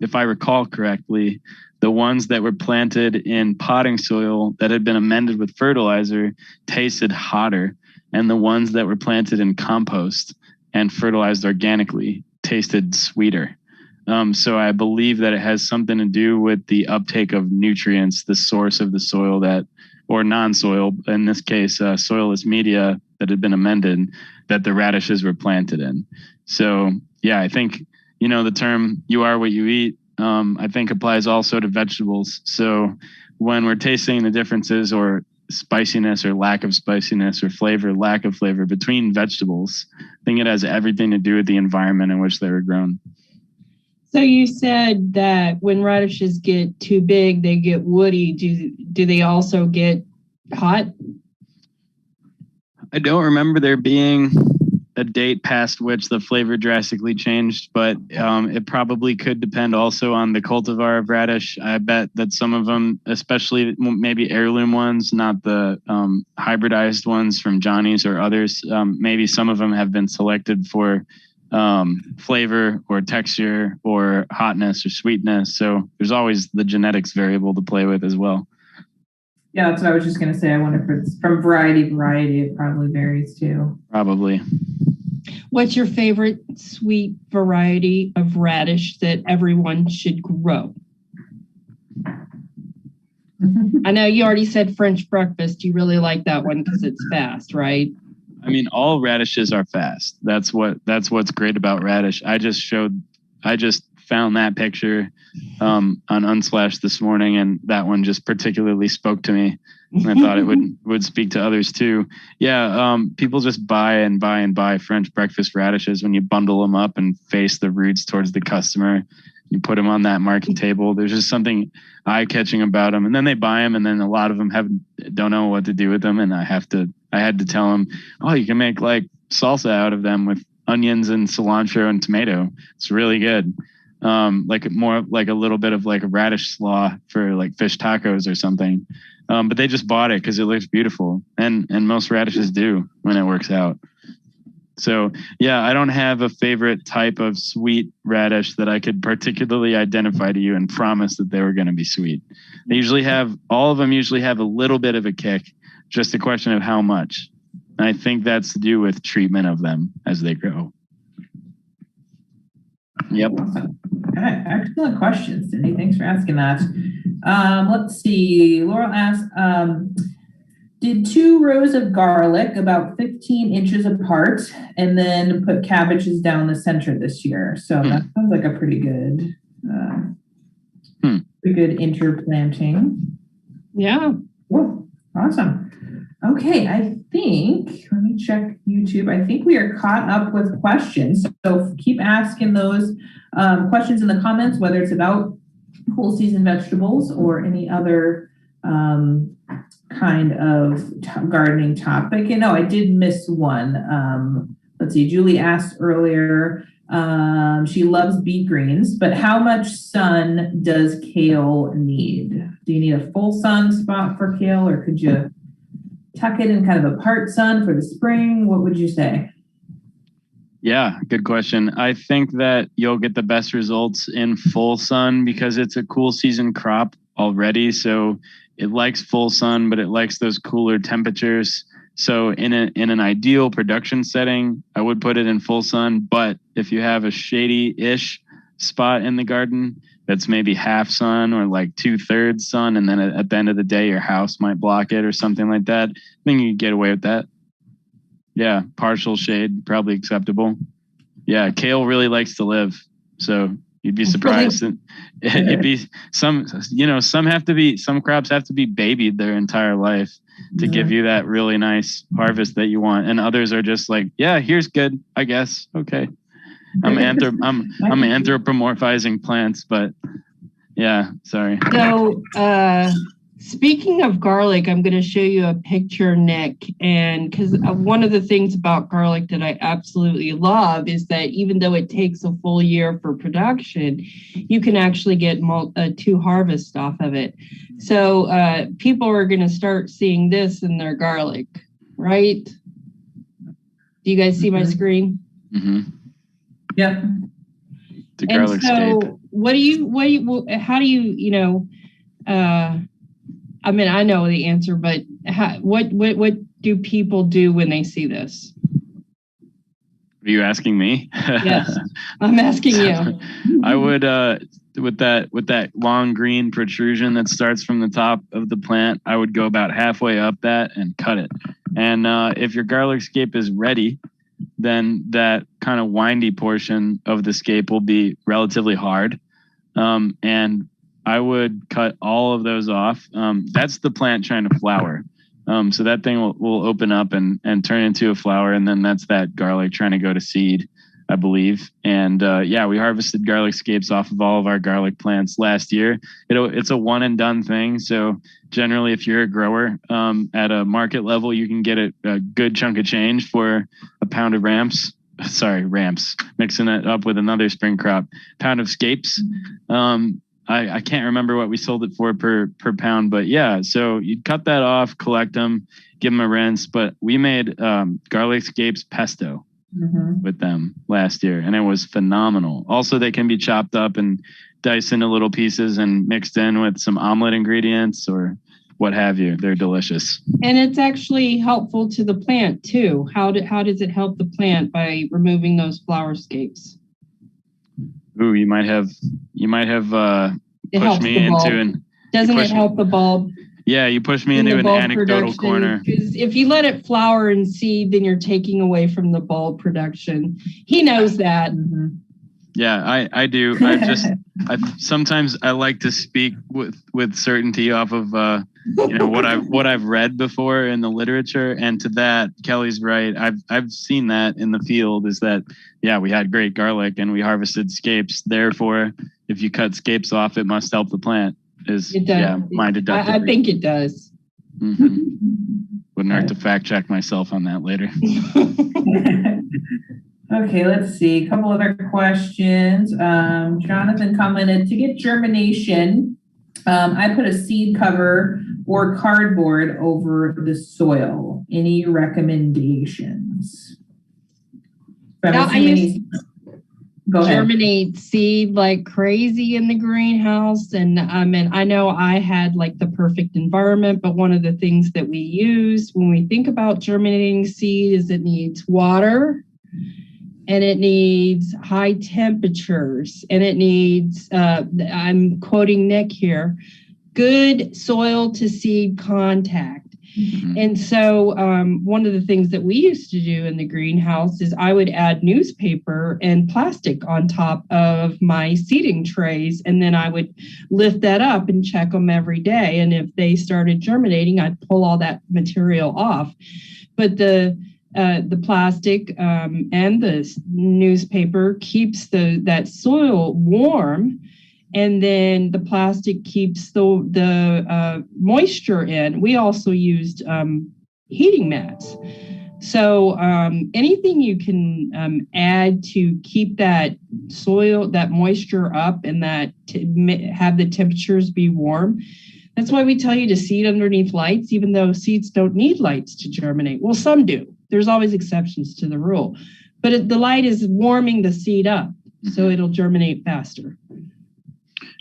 if I recall correctly, the ones that were planted in potting soil that had been amended with fertilizer tasted hotter, and the ones that were planted in compost and fertilized organically tasted sweeter. So I believe that it has something to do with the uptake of nutrients, the source of the soil or non-soil, in this case, soilless media that had been amended, that the radishes were planted in. So yeah, I think, the term "you are what you eat," I think applies also to vegetables. So when we're tasting the differences or spiciness or lack of spiciness or lack of flavor between vegetables, I think it has everything to do with the environment in which they were grown. So you said that when radishes get too big, they get woody. Do they also get hot? I don't remember there being a date past which the flavor drastically changed, but it probably could depend also on the cultivar of radish. I bet that some of them, especially maybe heirloom ones, not the hybridized ones from Johnny's or others, maybe some of them have been selected for flavor or texture or hotness or sweetness. So there's always the genetics variable to play with as well. Yeah, that's what I was just going to say. I wonder if it's from variety. It probably varies too. Probably. What's your favorite sweet variety of radish that everyone should grow? I know you already said French breakfast. You really like that one because it's fast, right? I mean, all radishes are fast. That's what's great about radish. I just found that picture on Unsplash this morning, and that one just particularly spoke to me. And I thought it would speak to others too. Yeah, people just buy and buy and buy French breakfast radishes when you bundle them up and face the roots towards the customer. You put them on that market table. There's just something eye-catching about them, and then they buy them, and then a lot of them don't know what to do with them. And I had to tell them, oh, you can make like salsa out of them with onions and cilantro and tomato. It's really good. Like more like a little bit of like a radish slaw for like fish tacos or something. But they just bought it because it looks beautiful, and most radishes do when it works out. So yeah, I don't have a favorite type of sweet radish that I could particularly identify to you and promise that they were going to be sweet. All of them usually have a little bit of a kick, just a question of how much. And I think that's to do with treatment of them as they grow. Yep. Awesome. Okay, excellent question, Cindy. Thanks for asking that. Let's see. Laurel asked, did 2 rows of garlic about 15 inches apart and then put cabbages down the center this year. So that sounds like a pretty good interplanting. Yeah. Cool. Awesome. Okay, I think, let me check YouTube. I think we are caught up with questions. So keep asking those questions in the comments, whether it's about cool season vegetables or any other kind of gardening topic. You know, I did miss one. Let's see, Julie asked earlier, she loves beet greens, but how much sun does kale need? Do you need a full sun spot for kale, or could you tuck it in kind of a part sun for the spring? What would you say? Yeah, good question. I think that you'll get the best results in full sun because it's a cool season crop already. So it likes full sun, but it likes those cooler temperatures. So in an ideal production setting, I would put it in full sun. But if you have a shady-ish spot in the garden that's maybe half sun or like 2/3 sun, and then at the end of the day, your house might block it or something like that, I think you can get away with that. Yeah, partial shade, probably acceptable. Yeah, kale really likes to live. So you'd be surprised. It'd be some crops have to be babied their entire life to give you that really nice harvest that you want. And others are just like, yeah, here's good, I guess. Okay. I'm anthropomorphizing plants, but yeah, sorry. So speaking of garlic, I'm going to show you a picture, Nick. And because one of the things about garlic that I absolutely love is that even though it takes a full year for production, you can actually get 2 harvests off of it. So people are going to start seeing this in their garlic, right? Do you guys see my screen? Mm-hmm. Yep. The garlic scape. How do you I mean, I know the answer, but what do people do when they see this? Are you asking me? Yes, I'm asking you. I would, with that long green protrusion that starts from the top of the plant, I would go about halfway up that and cut it. And if your garlic scape is ready, then that kind of windy portion of the scape will be relatively hard. And I would cut all of those off. That's the plant trying to flower. So that thing will open up and turn into a flower. And then that's that garlic trying to go to seed, I believe. And we harvested garlic scapes off of all of our garlic plants last year. It's a one and done thing. So generally, if you're a grower at a market level, you can get a good chunk of change for a pound of ramps, mixing it up with another spring crop, pound of scapes. I can't remember what we sold it for per pound, but yeah, so you'd cut that off, collect them, give them a rinse. But we made garlic scapes pesto with them last year, and it was phenomenal. Also, they can be chopped up and diced into little pieces and mixed in with some omelet ingredients or what have you. They're delicious. And it's actually helpful to the plant too. How does it help the plant by removing those flower scapes? Ooh, you might have pushed me into an. Doesn't it help the bulb? Yeah, you pushed me into an anecdotal corner. Because if you let it flower and seed, then you're taking away from the bulb production. He knows that. Yeah, I do. Sometimes I like to speak with certainty off of what I've read before in the literature, and to that, Kelly's right. I've seen that in the field. Is that we had great garlic and we harvested scapes. Therefore, if you cut scapes off, it must help the plant. It does. My deductive. I think it does. Mm-hmm. Wouldn't hurt to fact check myself on that later. Okay, let's see. A couple other questions. Jonathan commented, to get germination, I put a seed cover or cardboard over the soil. Any recommendations? Now, I used Go ahead. Germinate seed like crazy in the greenhouse. And I know I had like the perfect environment, but one of the things that we use when we think about germinating seed is it needs water, and it needs high temperatures, and it needs, I'm quoting Nick here, good soil to seed contact. Mm-hmm. And so one of the things that we used to do in the greenhouse is I would add newspaper and plastic on top of my seeding trays, and then I would lift that up and check them every day. And if they started germinating, I'd pull all that material off. But the plastic and the newspaper keeps that soil warm, and then the plastic keeps the moisture in. We also used heating mats. So anything you can add to keep that soil, that moisture up, and that have the temperatures be warm. That's why we tell you to seed underneath lights, even though seeds don't need lights to germinate. Well, some do. There's always exceptions to the rule, but the light is warming the seed up, so it'll germinate faster.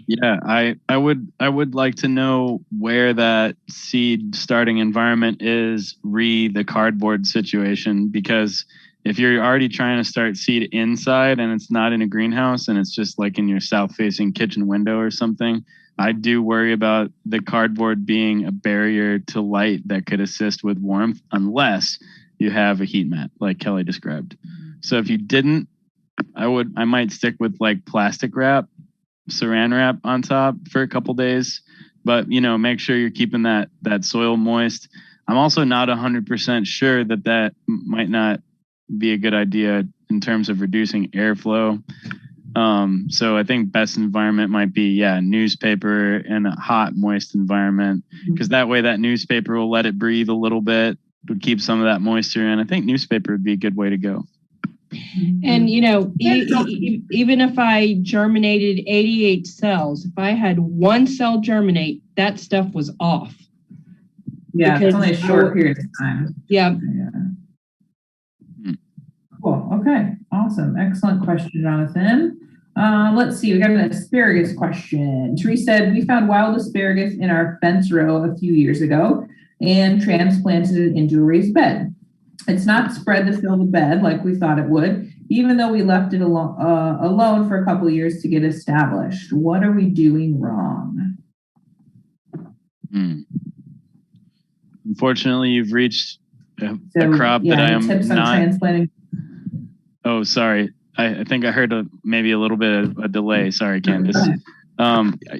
Yeah, I would like to know where that seed starting environment is the cardboard situation, because if you're already trying to start seed inside and it's not in a greenhouse and it's just like in your south-facing kitchen window or something, I do worry about the cardboard being a barrier to light that could assist with warmth, unless you have a heat mat like Kelly described. So if you didn't, I might stick with like plastic wrap, saran wrap on top for a couple days, but make sure you're keeping that soil moist. I'm also not 100% sure that might not be a good idea in terms of reducing airflow. So I think best environment might be newspaper in a hot, moist environment, because that way that newspaper will let it breathe a little bit, would keep some of that moisture in. I think newspaper would be a good way to go. And even if I germinated 88 cells, if I had one cell germinate, that stuff was off. Yeah, it's only a short period of time. Yeah. Cool. Okay. Awesome. Excellent question, Jonathan. Let's see. We got an asparagus question. Therese said, we found wild asparagus in our fence row a few years ago and transplanted it into a raised bed. It's not spread to fill the bed like we thought it would, even though we left it alone for a couple of years to get established. What are we doing wrong? Unfortunately, you've reached a crop that I am tips on not. Transplanting. Oh, sorry. I think I heard maybe a little bit of a delay. Sorry, Candice.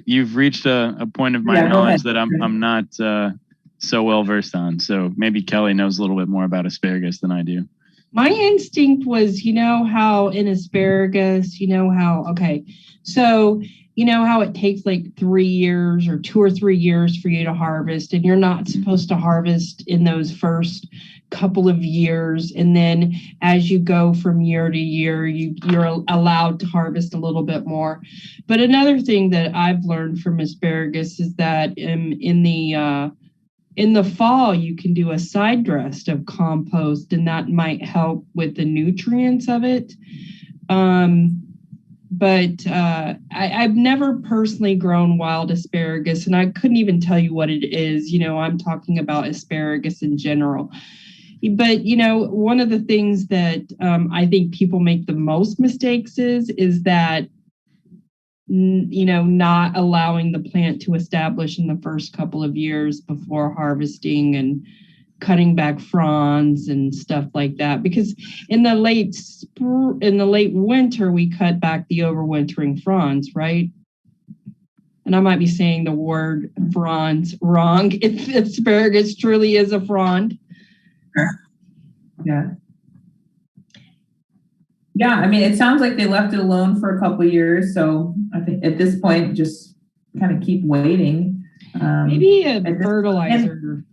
You've reached a point of my knowledge that I'm not so well versed on. So maybe Kelly knows a little bit more about asparagus than I do. My instinct was, how in asparagus, so how it takes like 3 years or 2 or 3 years for you to harvest, and you're not supposed to harvest in those first couple of years. And then as you go from year to year, you're allowed to harvest a little bit more. But another thing that I've learned from asparagus is that in the fall, you can do a side dress of compost, and that might help with the nutrients of it. But I've never personally grown wild asparagus, and I couldn't even tell you what it is. I'm talking about asparagus in general. But, one of the things that I think people make the most mistakes is that not allowing the plant to establish in the first couple of years before harvesting. And cutting back fronds and stuff like that, because in the late winter we cut back the overwintering fronds, right? And I might be saying the word fronds wrong. If asparagus truly is a frond. Yeah. Yeah, I mean, it sounds like they left it alone for a couple of years. So I think at this point, just kind of keep waiting. Maybe a fertilizer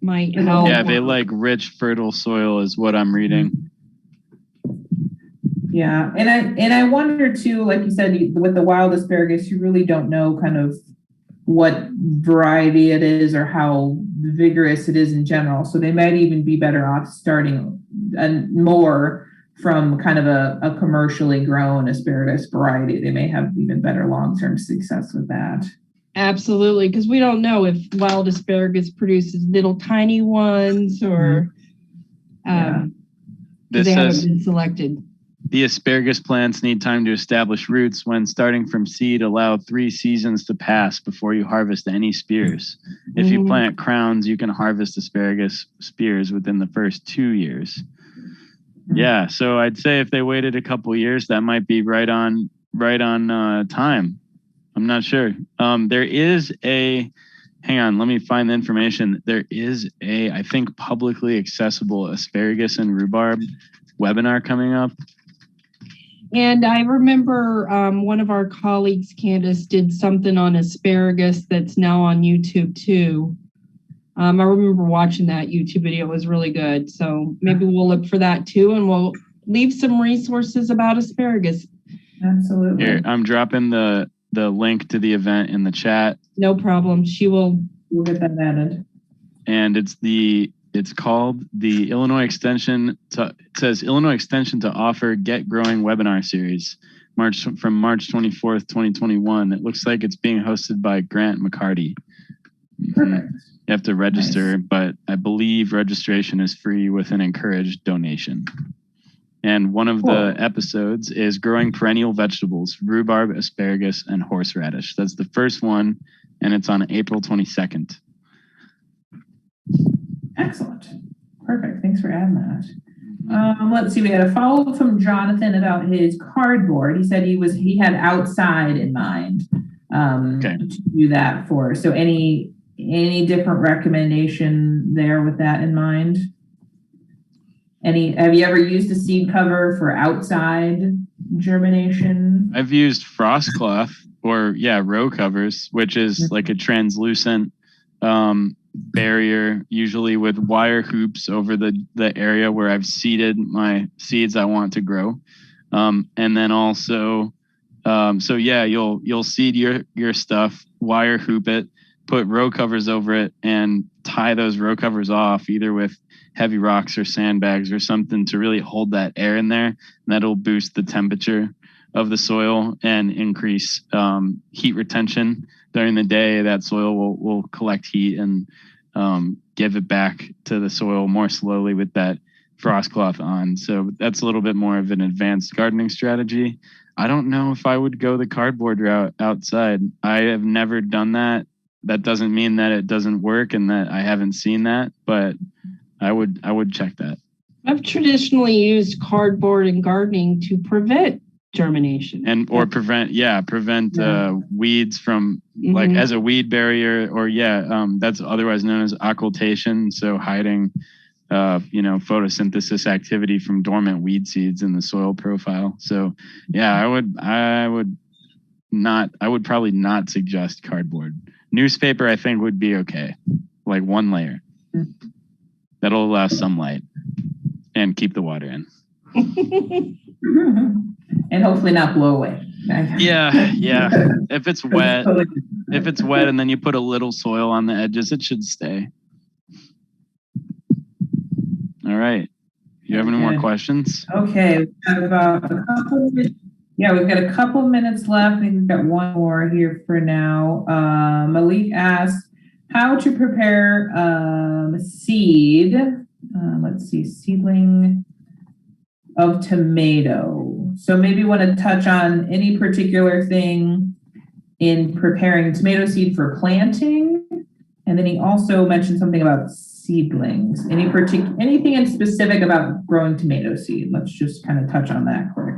might help. Yeah, they like rich, fertile soil is what I'm reading. Yeah, and I wonder too, like you said, with the wild asparagus, you really don't know kind of what variety it is or how vigorous it is in general. So they might even be better off starting more from kind of a commercially grown asparagus variety. They may have even better long-term success with that. Absolutely, because we don't know if wild asparagus produces little tiny ones or they haven't been selected. The asparagus plants need time to establish roots. When starting from seed, allow 3 seasons to pass before you harvest any spears. If you plant crowns, you can harvest asparagus spears within the first 2 years. Yeah, so I'd say if they waited a couple years, that might be right on time. I'm not sure. There is hang on, let me find the information. There is I think, publicly accessible asparagus and rhubarb webinar coming up. And I remember one of our colleagues, Candice, did something on asparagus that's now on YouTube too. I remember watching that YouTube video. It was really good. So maybe we'll look for that too, and we'll leave some resources about asparagus. Absolutely. Here, I'm dropping the link to the event in the chat. No problem. We'll get that added. And it's called the Illinois Extension. It says Illinois Extension to offer Get Growing webinar series, from March 24th, 2021. It looks like it's being hosted by Grant McCarty. Perfect. You have to register, but I believe registration is free with an encouraged donation. And one of the episodes is growing perennial vegetables, rhubarb, asparagus, and horseradish. That's the first one, and it's on April 22nd. Excellent. Perfect. Thanks for adding that. Let's see. We had a follow-up from Jonathan about his cardboard. He said he had outside in mind to do that for. So any different recommendation there with that in mind? Have you ever used a seed cover for outside germination? I've used frost cloth or row covers, which is like a translucent barrier, usually with wire hoops over the area where I've seeded my seeds I want to grow. And then also, you'll seed your stuff, wire hoop it, put row covers over it, and tie those row covers off either with heavy rocks or sandbags or something to really hold that air in there. And that'll boost the temperature of the soil and increase heat retention during the day. That soil will collect heat and give it back to the soil more slowly with that frost cloth on. So that's a little bit more of an advanced gardening strategy. I don't know if I would go the cardboard route outside. I have never done that. That doesn't mean that it doesn't work and that I haven't seen that, but I would check that. I've traditionally used cardboard in gardening to prevent germination or prevent weeds from like as a weed barrier, or that's otherwise known as occultation. So hiding photosynthesis activity from dormant weed seeds in the soil profile. So I would probably not suggest cardboard. Newspaper I think would be okay, like one layer. That'll allow some light and keep the water in. And hopefully not blow away. Yeah. If it's wet and then you put a little soil on the edges, it should stay. All right. Do you have any more questions? Okay. We've got about a couple minutes. Yeah, we've got a couple minutes left. I think we've got one more here for now. Malik asked how to prepare seed. Seedling of tomato. So maybe you want to touch on any particular thing in preparing tomato seed for planting. And then he also mentioned something about seedlings. Anything in specific about growing tomato seed? Let's just kind of touch on that quick.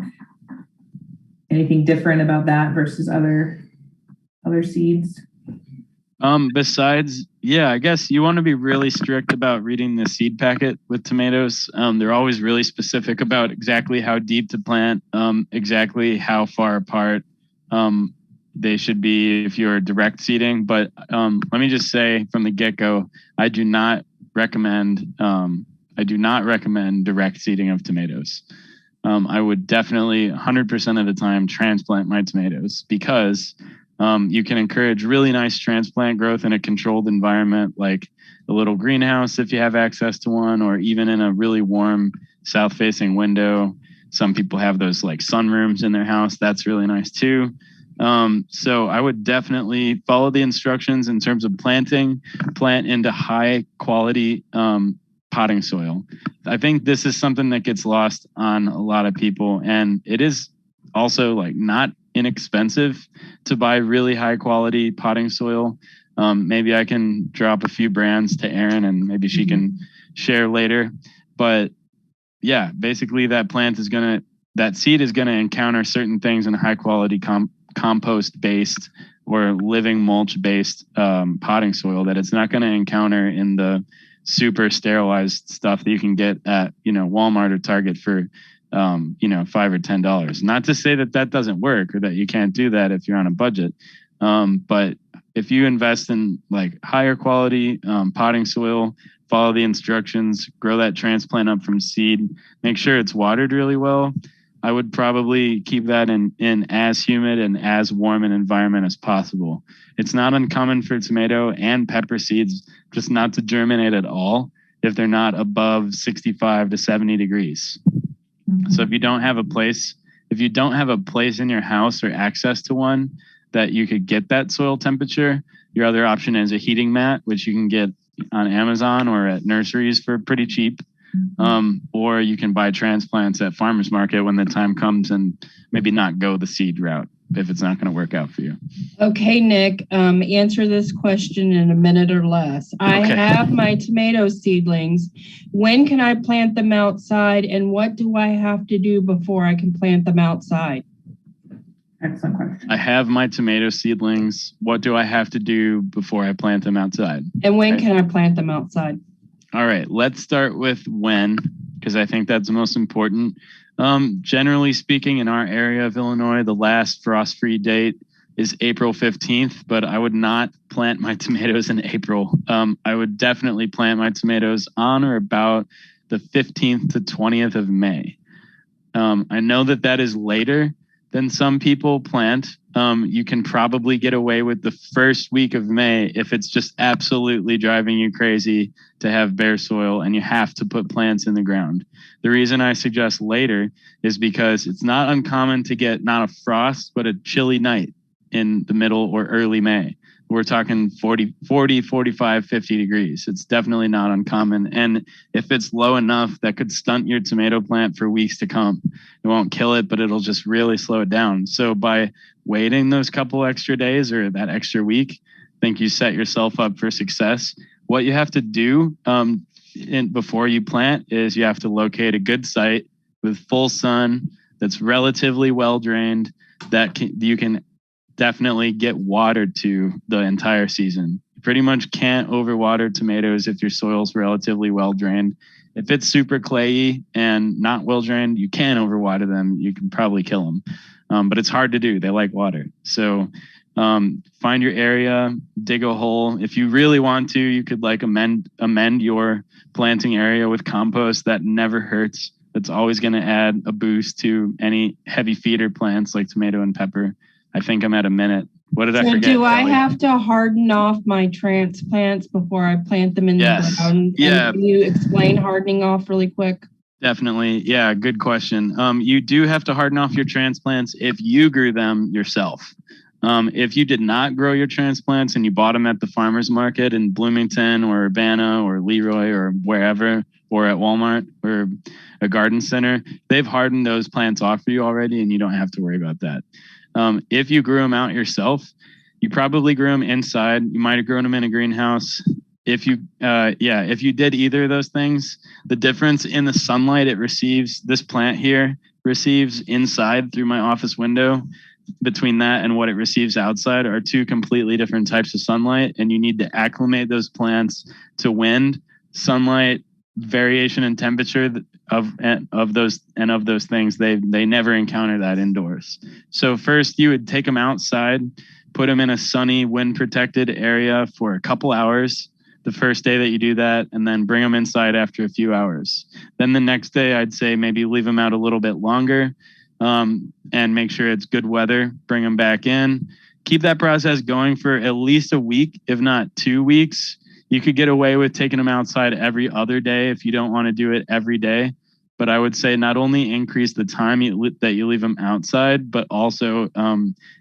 Anything different about that versus other seeds? Besides, yeah, I guess you want to be really strict about reading the seed packet with tomatoes. They're always really specific about exactly how deep to plant, exactly how far apart they should be if you're direct seeding. But let me just say from the get-go, I do not recommend direct seeding of tomatoes. I would definitely 100% of the time transplant my tomatoes because you can encourage really nice transplant growth in a controlled environment like a little greenhouse if you have access to one, or even in a really warm south-facing window. Some people have those like sunrooms in their house. That's really nice too. So I would definitely follow the instructions in terms of planting, plant into high quality potting soil. I think this is something that gets lost on a lot of people, and it is also like not inexpensive to buy really high quality potting soil. Maybe I can drop a few brands to Erin and maybe she can share later. But yeah, basically that seed is gonna encounter certain things in high quality compost based or living mulch based potting soil that it's not going to encounter in the super sterilized stuff that you can get at Walmart or Target for $5 or $10. Not to say that doesn't work or that you can't do that if you're on a budget, but if you invest in like higher quality potting soil, follow the instructions, grow that transplant up from seed, make sure it's watered really well. I would probably keep that in as humid and as warm an environment as possible. It's not uncommon for tomato and pepper seeds just not to germinate at all if they're not above 65 to 70 degrees. Mm-hmm. So if you don't have a place in your house or access to one that you could get that soil temperature, your other option is a heating mat, which you can get on Amazon or at nurseries for pretty cheap. Or you can buy transplants at farmers market when the time comes and maybe not go the seed route if it's not going to work out for you. Okay, Nick, answer this question in a minute or less. I have my tomato seedlings. When can I plant them outside, and what do I have to do before I can plant them outside? Excellent question. I have my tomato seedlings. What do I have to do before I plant them outside? And when can I plant them outside? All right, let's start with when, because I think that's the most important. Generally speaking, in our area of Illinois, the last frost-free date is April 15th, but I would not plant my tomatoes in April. I would definitely plant my tomatoes on or about the 15th to 20th of May. I know that is later than some people plant. You can probably get away with the first week of May if it's just absolutely driving you crazy to have bare soil and you have to put plants in the ground. The reason I suggest later is because it's not uncommon to get not a frost, but a chilly night in the middle or early May. We're talking 40, 45, 50 degrees. It's definitely not uncommon. And if it's low enough, that could stunt your tomato plant for weeks to come. It won't kill it, but it'll just really slow it down. So by waiting those couple extra days or that extra week, I think you set yourself up for success. What you have to do before you plant is you have to locate a good site with full sun that's relatively well drained that you can definitely get watered to the entire season. You pretty much can't overwater tomatoes if your soil's relatively well drained. If it's super clayey and not well drained, you can overwater them. You can probably kill them, but it's hard to do. They like water. So find your area, dig a hole. If you really want to, you could like amend your planting area with compost. That never hurts. That's always going to add a boost to any heavy feeder plants like tomato and pepper. I think I'm at a minute. What did I forget? Do I have to harden off my transplants before I plant them in the ground? Yeah. Can you explain hardening off really quick? Definitely. Yeah, good question. You do have to harden off your transplants if you grew them yourself. If you did not grow your transplants and you bought them at the farmer's market in Bloomington or Urbana or Leroy or wherever, or at Walmart or a garden center, they've hardened those plants off for you already and you don't have to worry about that. If you grew them out yourself, you probably grew them inside. You might have grown them in a greenhouse. if you did either of those things, the difference in the sunlight it receives, this plant here receives inside through my office window, between that and what it receives outside are two completely different types of sunlight. And you need to acclimate those plants to wind, sunlight, variation in temperature of those things. They never encounter that indoors. So first you would take them outside, put them in a sunny, wind protected area for a couple hours the first day that you do that, and then bring them inside after a few hours. Then the next day, I'd say maybe leave them out a little bit longer, and make sure it's good weather, bring them back in. Keep that process going for at least a week, if not 2 weeks. You could get away with taking them outside every other day if you don't want to do it every day. But I would say not only increase the time that you leave them outside, but also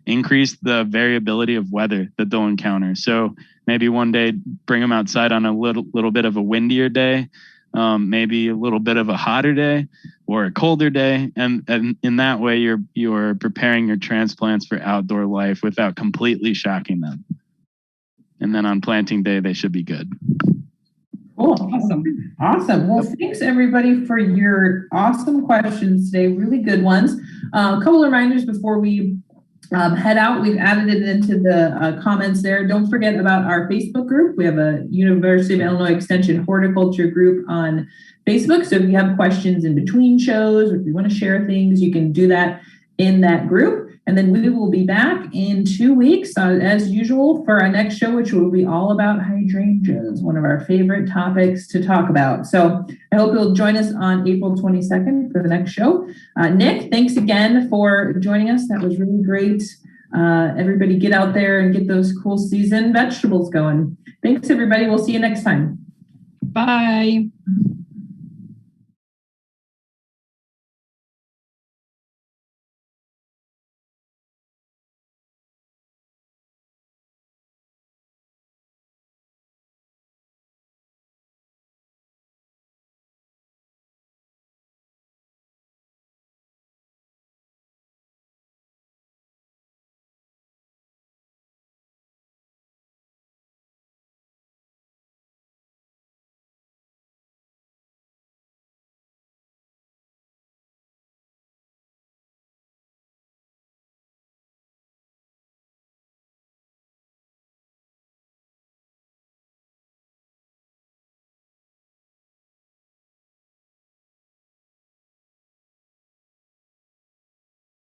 increase the variability of weather that they'll encounter. So maybe one day bring them outside on a little bit of a windier day, maybe a little bit of a hotter day or a colder day. And in that way, you're preparing your transplants for outdoor life without completely shocking them. And then on planting day, they should be good. Cool. Awesome. Well, thanks everybody for your awesome questions today. Really good ones. A couple of reminders before we head out. We've added it into the comments there. Don't forget about our Facebook group. We have a University of Illinois Extension horticulture group on Facebook. So if you have questions in between shows, or if you want to share things, you can do that in that group. And then we will be back in 2 weeks, as usual, for our next show, which will be all about hydrangeas, one of our favorite topics to talk about. So I hope you'll join us on April 22nd for the next show. Nick, thanks again for joining us. That was really great. Everybody get out there and get those cool season vegetables going. Thanks, everybody. We'll see you next time. Bye.